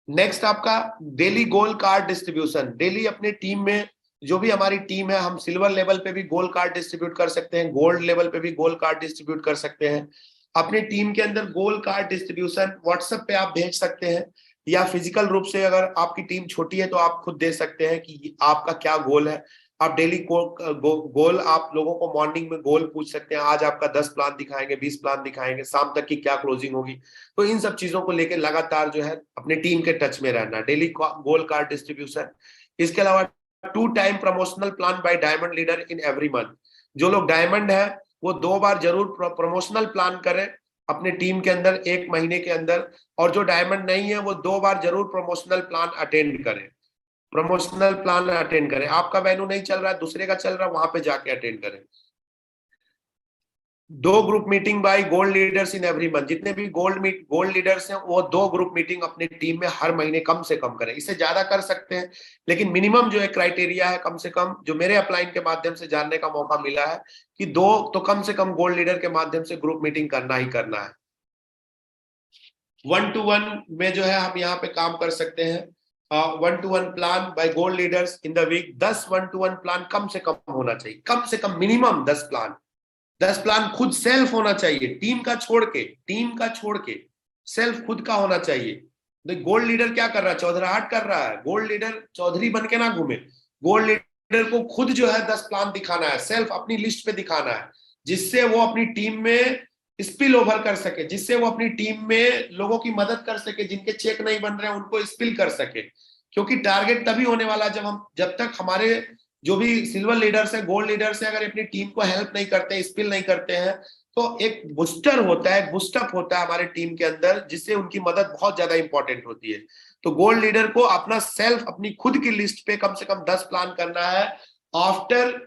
नेक्स्ट आपका डेली गोल कार्ड डिस्ट्रीब्यूशन। डेली अपने टीम में जो भी हमारी टीम है, हम सिल्वर लेवल पे भी गोल कार्ड डिस्ट्रीब्यूट कर सकते हैं, गोल्ड लेवल पे भी गोल कार्ड डिस्ट्रीब्यूट कर सकते हैं। अपने टीम के अंदर गोल कार्ड डिस्ट्रीब्यूशन व्हाट्सएप पे आप भेज सकते हैं, या फिजिकल रूप से अगर आपकी टीम छोटी है तो आप खुद दे सकते हैं कि आपका क्या गोल है। आप डेली गोल आप लोगों को मॉर्निंग में गोल पूछ सकते हैं, आज आपका 10 प्लान दिखाएंगे, 20 प्लान दिखाएंगे, शाम तक की क्या क्लोजिंग होगी। तो इन सब चीजों को लेकर लगातार जो है अपने टीम के टच में रहना, डेली गोल कार्ड डिस्ट्रीब्यूशन। इसके अलावा 2 time promotional plan by diamond leader in every month. जो लोग डायमंड है वो 2 बार जरूर प्रमोशनल प्लान करें अपने टीम के अंदर 1 महीने के अंदर, और जो डायमंड नहीं है वो 2 बार जरूर प्रमोशनल प्लान अटेंड करें। प्रमोशनल प्लान अटेंड करें, आपका वेन्यू नहीं चल रहा है, दूसरे का चल रहा है, वहां पे जाके अटेंड करें। 2 group meeting by gold leaders in every month. जितने भी गोल्ड लीडर्स हैं वो 2 ग्रुप मीटिंग अपने टीम में हर महीने कम से कम करें। इससे ज्यादा कर सकते हैं, लेकिन मिनिमम जो है क्राइटेरिया है, कम से कम जो मेरे अपलाइन के माध्यम से जानने का मौका मिला है कि 2 तो कम से कम गोल्ड लीडर के माध्यम से ग्रुप मीटिंग करना ही करना है। 1-to-1 में जो है हम यहाँ पे काम कर सकते हैं। 1-to-1 plan by gold leaders in the week. 10 1-to-1 plan कम से कम होना चाहिए, कम से कम मिनिमम 10 प्लान। 10 प्लान खुद सेल्फ होना चाहिए, टीम का छोड़ के सेल्फ खुद का होना चाहिए। गोल्ड लीडर क्या कर रहा है, चौधराहट कर रहा है। गोल्ड लीडर चौधरी बन के ना घूमे। गोल्ड लीडर को खुद जो है 10 प्लान दिखाना है, सेल्फ अपनी लिस्ट पे दिखाना है, जिससे वो अपनी टीम में स्पिल ओवर कर सके, जिससे वो अपनी टीम में लोगों की मदद कर सके, जिनके चेक नहीं बन रहे हैं उनको स्पिल कर सके। क्योंकि टारगेट तभी होने वाला है जब तक हमारे जो भी सिल्वर लीडर्स है, गोल्ड लीडर्स है, अगर अपनी टीम को हेल्प नहीं करते, स्पिल नहीं करते हैं, तो एक बूस्टर होता है, बूस्टअप होता है हमारे टीम के अंदर, जिससे उनकी मदद बहुत ज्यादा इंपॉर्टेंट होती है। तो गोल्ड लीडर को अपना सेल्फ, अपनी खुद की लिस्ट पे कम से कम 10 प्लान करना है। आफ्टर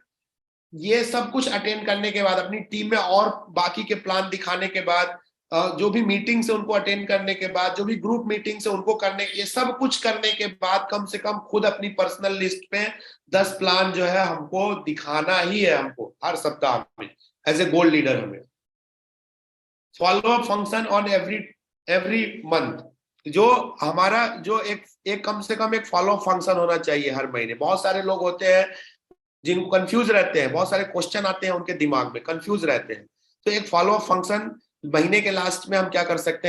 ये सब कुछ अटेंड करने के बाद, अपनी टीम में और बाकी के प्लान दिखाने के बाद, जो भी मीटिंग से उनको अटेंड करने के बाद, जो भी ग्रुप मीटिंग से उनको करने, ये सब कुछ करने के बाद कम से कम खुद अपनी पर्सनल लिस्ट पे 10 प्लान जो है हमको दिखाना ही है, हमको हर सप्ताह में एज ए गोल्ड लीडर। हमें follow up function on every month, जो हमारा जो एक कम से कम एक फॉलो अप फंक्शन होना चाहिए हर महीने। बहुत सारे लोग होते हैं जिनको कंफ्यूज रहते हैं, बहुत सारे क्वेश्चन आते हैं उनके दिमाग में, कंफ्यूज रहते हैं। तो एक फॉलो अप फंक्शन महीने के लास्ट में हम क्या कर सकते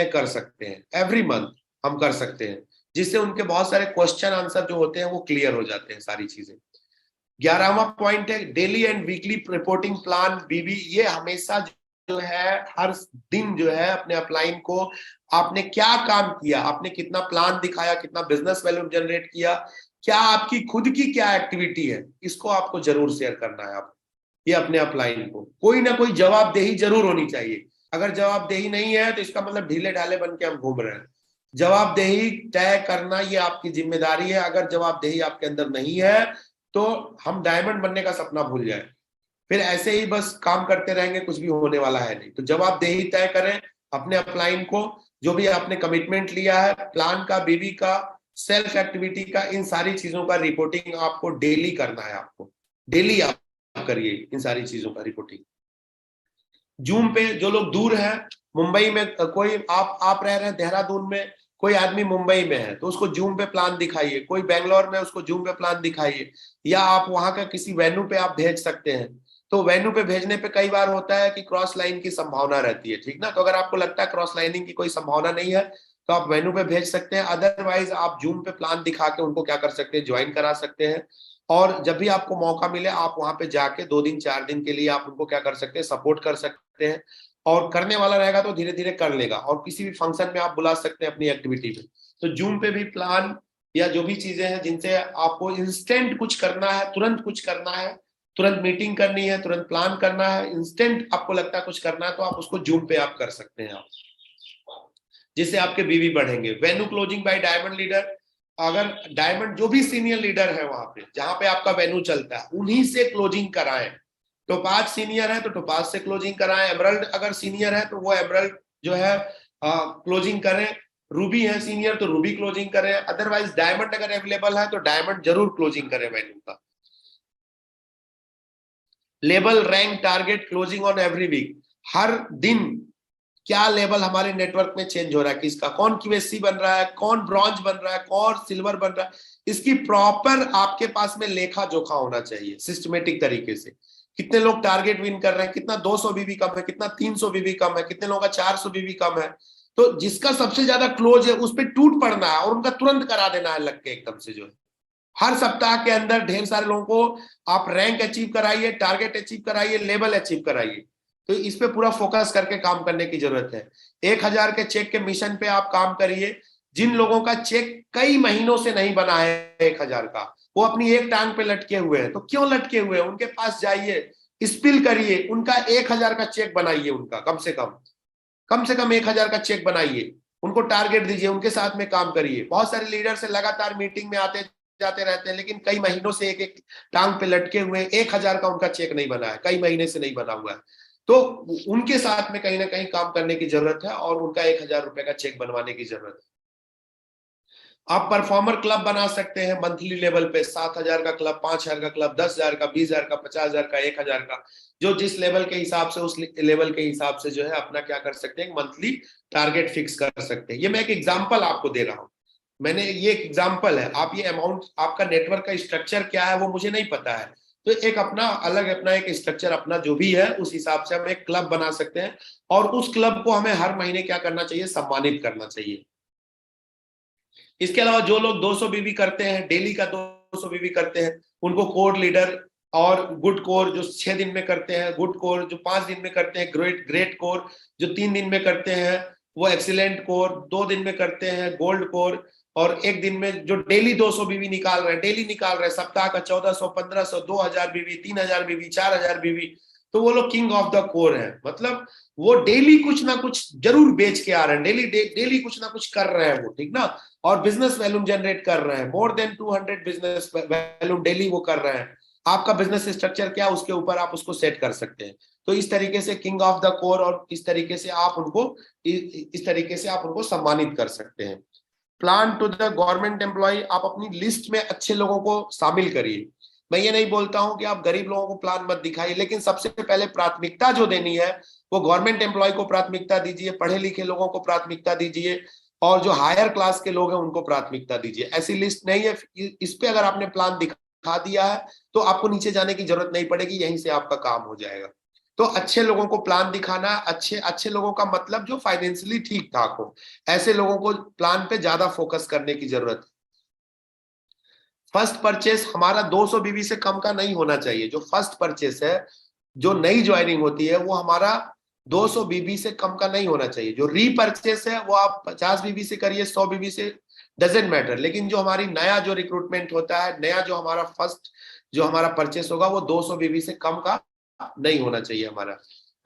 हैं, एवरी मंथ हम कर सकते हैं, जिससे उनके बहुत सारे क्वेश्चन आंसर जो होते हैं वो क्लियर हो जाते हैं सारी चीजें। 11वां पॉइंट है daily and weekly reporting plan BB. ये हमेशा जो है हर दिन जो है अपने अपलाइन को आपने क्या काम किया, आपने कितना प्लान दिखाया, कितना बिजनेस वैल्यू जनरेट किया, क्या आपकी खुद की क्या एक्टिविटी है, इसको आपको जरूर शेयर करना है। आप ये अपने अपलाइन को कोई ना कोई जवाबदेही जरूर होनी चाहिए। अगर जवाबदेही नहीं है तो इसका मतलब ढीले ढाले बन के हम घूम रहे हैं। जवाबदेही तय करना ये आपकी जिम्मेदारी है। अगर जवाबदेही आपके अंदर नहीं है तो हम डायमंड बनने का सपना भूल जाए, फिर ऐसे ही बस काम करते रहेंगे, कुछ भी होने वाला है नहीं। तो जवाबदेही तय करें अपने अपलाइन को, जो भी आपने कमिटमेंट लिया है, प्लान का, बीबी का, सेल्फ एक्टिविटी का, इन सारी चीजों का रिपोर्टिंग आपको डेली करना है। आपको डेली आप करिए इन सारी चीजों का रिपोर्टिंग। जूम पे जो लोग दूर हैं, मुंबई में कोई आप रह रहे हैं देहरादून में, कोई आदमी मुंबई में है तो उसको जूम पे प्लान दिखाइए, कोई बेंगलोर में उसको जूम पे प्लान दिखाइए, या आप वहां का किसी वेन्यू पे आप भेज सकते हैं। तो वेन्यू पे भेजने पे कई बार होता है कि क्रॉस लाइन की संभावना रहती है, ठीक ना। तो अगर आपको लगता है क्रॉस लाइनिंग की कोई संभावना नहीं है तो आप वेन्यू पे भेज सकते हैं। अदरवाइज आप जूम पे प्लान दिखा के उनको क्या कर सकते हैं, ज्वाइन करा सकते हैं। और जब भी आपको मौका मिले आप वहां पे जाके 2 दिन 4 दिन के लिए आप उनको क्या कर सकते हैं, सपोर्ट कर सकते हैं। और करने वाला रहेगा तो धीरे धीरे कर लेगा। और किसी भी फंक्शन में आप बुला सकते हैं अपनी एक्टिविटी में। तो जूम पे भी प्लान या जो भी चीजें हैं जिनसे आपको इंस्टेंट कुछ करना है, तुरंत कुछ करना है, तुरंत मीटिंग करनी है, तुरंत प्लान करना है, इंस्टेंट आपको लगता है कुछ करना है, तो आप उसको जूम पे आप कर सकते हैं आप, जिससे आपके बीवी बढ़ेंगे। Venue closing by diamond leader, अगर डायमंड जो भी सीनियर लीडर है वहां पे जहां पे आपका वेन्यू चलता है उन्हीं से क्लोजिंग कराएं। टोपाज सीनियर है तो टोपाज से क्लोजिंग कराएं। एमरल्ड अगर सीनियर है तो वो एमरल्ड जो है क्लोजिंग करें। रूबी है सीनियर तो रूबी क्लोजिंग करें। अदरवाइज डायमंड अगर अवेलेबल है तो डायमंड जरूर क्लोजिंग करें वेन्यू का। Level, rank, target, closing on every week, हर दिन क्या लेवल हमारे नेटवर्क में चेंज हो रहा है, किसका, कौन क्यूएससी बन रहा है, कौन ब्रॉन्ज बन रहा है, कौन सिल्वर बन रहा है, इसकी प्रॉपर आपके पास में लेखा जोखा होना चाहिए सिस्टमेटिक तरीके से। कितने लोग टारगेट विन कर रहे हैं, कितना 200 बीबी कम है, कितना 300 बीबी कम है, कितने लोगों का 400 बीबी कम है। तो जिसका सबसे ज्यादा क्लोज है उस पर टूट पड़ना है और उनका तुरंत करा देना है लग के एकदम से। जो है हर सप्ताह के अंदर ढेर सारे लोगों को आप रैंक अचीव कराइए, टारगेट अचीव कराइए, लेवल अचीव कराइए। तो इस पे पूरा फोकस करके काम करने की जरूरत है। 1000 के चेक के मिशन पे आप काम करिए। जिन लोगों का चेक कई महीनों से नहीं बना है 1000 का, वो अपनी एक टांग पे लटके हुए हैं, तो क्यों लटके हुए हैं, उनके पास जाइए, स्पिल करिए, उनका 1000 का चेक बनाइए, उनका कम से कम 1000 का चेक बनाइए, उनको टारगेट दीजिए, उनके साथ में काम करिए। बहुत सारे लीडर से लगातार मीटिंग में आते जाते रहते हैं लेकिन कई महीनों से एक एक टांग पे लटके हुए, 1000 का उनका चेक नहीं बना है, कई महीने से नहीं बना हुआ है। तो उनके साथ में कहीं ना कहीं काम करने की जरूरत है और उनका 1000 रुपए का चेक बनवाने की जरूरत है। आप परफॉर्मर क्लब बना सकते हैं मंथली लेवल पे, 7000 का क्लब, 5000 का क्लब, 10,000 का, 20,000 का, 50,000 का, 1000 का, जो जिस लेवल के हिसाब से उस लेवल के हिसाब से जो है अपना क्या कर सकते हैं, मंथली टारगेट फिक्स कर सकते हैं। ये मैं एक एग्जांपल आपको दे रहा हूं, मैंने ये एक एग्जांपल है। आप ये अमाउंट, आपका नेटवर्क का स्ट्रक्चर क्या है वो मुझे नहीं पता है, तो एक अपना अलग अपना एक स्ट्रक्चर अपना जो भी है उस हिसाब से हम एक क्लब बना सकते हैं और उस क्लब को हमें हर महीने क्या करना चाहिए, सम्मानित करना चाहिए। इसके अलावा जो लोग 200 बीबी करते हैं, डेली का 200 बीबी करते हैं, उनको कोर लीडर और गुड कोर जो 6 दिन में करते हैं, गुड कोर जो 5 दिन में करते हैं, ग्रेट कोर जो 3 दिन में करते हैं, वो एक्सीलेंट कोर 2 दिन में करते हैं, गोल्ड कोर, और 1 दिन में जो डेली 200 बीबी निकाल रहे हैं, डेली निकाल रहे हैं, सप्ताह का 1400, 1500, 2000 बीबी, 3000 बीबी, 4000 बीबी, तो वो लोग किंग ऑफ द कोर है। मतलब वो डेली कुछ ना कुछ जरूर बेच के आ रहे हैं, डेली कुछ ना कुछ कर रहे हैं वो, ठीक ना। और बिजनेस वैल्यूम जनरेट कर रहे हैं, more than 200 business volume daily वो कर रहे हैं। आपका बिजनेस स्ट्रक्चर क्या, उसके ऊपर आप उसको सेट कर सकते हैं। तो इस तरीके से किंग ऑफ द कोर, और इस तरीके से आप उनको सम्मानित कर सकते हैं। Plan to the government employ, आप अपनी लिस्ट में अच्छे लोगों को शामिल करिए। मैं ये नहीं बोलता हूं कि आप गरीब लोगों को प्लान मत दिखाइए, लेकिन सबसे पहले प्राथमिकता जो देनी है वो गवर्नमेंट एम्प्लॉय को प्राथमिकता दीजिए, पढ़े लिखे लोगों को प्राथमिकता दीजिए, और जो हायर क्लास के लोग हैं उनको प्राथमिकता दीजिए। ऐसी लिस्ट नहीं है, इस पे अगर आपने प्लान दिखा दिया है तो आपको नीचे जाने की जरूरत नहीं पड़ेगी, यहीं से आपका काम हो जाएगा। तो अच्छे लोगों को प्लान दिखाना, अच्छे लोगों का मतलब जो फाइनेंशियली ठीक ठाक हो, ऐसे लोगों को प्लान पे ज्यादा फोकस करने की जरूरत है। फर्स्ट परचेस हमारा 200 बीबी से कम का नहीं होना चाहिए। जो फर्स्ट परचेस है, जो नई ज्वाइनिंग होती है, वो हमारा 200 बीबी से कम का नहीं होना चाहिए। जो रीपरचेस है वो आप 50 बीबी से करिए, 100 बीबी से, डजेंट मैटर। लेकिन जो हमारी नया जो रिक्रूटमेंट होता है, नया जो हमारा फर्स्ट जो हमारा परचेस होगा, वो 200 बीबी से कम का नहीं होना चाहिए हमारा।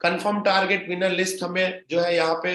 कंफर्म टारगेट विनर लिस्ट हमें जो है यहाँ पे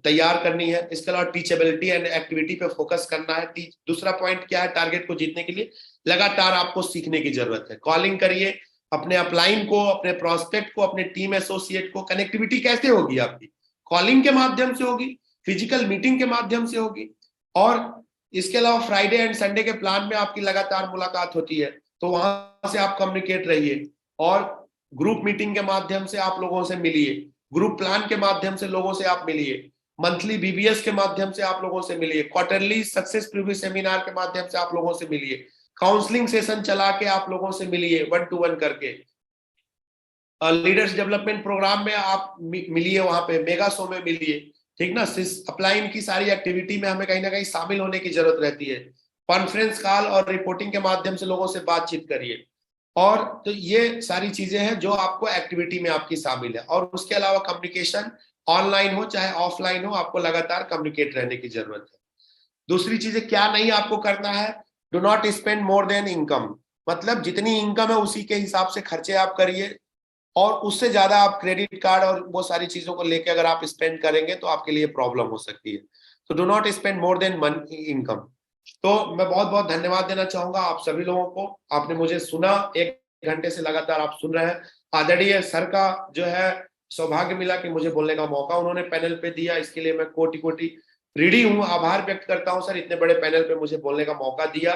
तैयार करनी है। इसके अलावा टीचेबिलिटी एंड एक्टिविटी पे फोकस करना है। दूसरा पॉइंट क्या है टारगेट को जीतने के लिए? लगातार आपको सीखने की जरूरत है। कॉलिंग करिए अपने अपलाइन को, अपने प्रोस्पेक्ट को, अपने टीम एसोसिएट को। कनेक्टिविटी कैसे होगी आपकी? कॉलिंग के माध्यम से होगी, फिजिकल मीटिंग के माध्यम से होगी, और इसके अलावा फ्राइडे एंड संडे के प्लान में आपकी लगातार मुलाकात होती है, तो वहां से आप कम्युनिकेट रहिए। और ग्रुप मीटिंग के माध्यम से आप लोगों से मिलिए, ग्रुप प्लान के माध्यम से लोगों से आप मिलिए, मंथली बीबीएस के माध्यम से आप लोगों से मिलिए, क्वार्टरली सक्सेस प्रीव्यू सेमिनार के माध्यम से आप लोगों से मिलिए, काउंसलिंग सेशन चला के आप लोगों से मिलिए 1-to-1 करके, लीडर्स डेवलपमेंट प्रोग्राम में आप मिलिए, वहां पे मेगा शो में मिलिए, ठीक ना। अपलाइन की सारी एक्टिविटी में हमें कहीं ना कहीं शामिल होने की जरूरत रहती है। कॉन्फ्रेंस कॉल और रिपोर्टिंग के माध्यम से लोगों से बातचीत करिए। और तो ये सारी चीजें हैं जो आपको एक्टिविटी में आपकी शामिल है। और उसके अलावा कम्युनिकेशन ऑनलाइन हो चाहे ऑफलाइन हो, आपको लगातार कम्युनिकेट रहने की जरूरत है। दूसरी चीजें क्या नहीं आपको करना है? Do not spend more than income, मतलब जितनी इनकम है उसी के हिसाब से खर्चे आप करिए, और उससे ज्यादा आप क्रेडिट कार्ड और वो सारी चीजों को लेके अगर आप स्पेंड करेंगे तो आपके लिए प्रॉब्लम हो सकती है। तो do not spend more than money income. तो मैं बहुत बहुत धन्यवाद देना चाहूंगा आप सभी लोगों को। आपने मुझे सुना, 1 घंटे से लगातार आप सुन रहे हैं। आदरणीय सर का जो है सौभाग्य मिला कि मुझे बोलने का मौका उन्होंने पैनल पे दिया, इसके लिए मैं कोटि कोटि ऋणी हूँ, आभार व्यक्त करता हूँ सर, इतने बड़े पैनल पे मुझे बोलने का मौका दिया।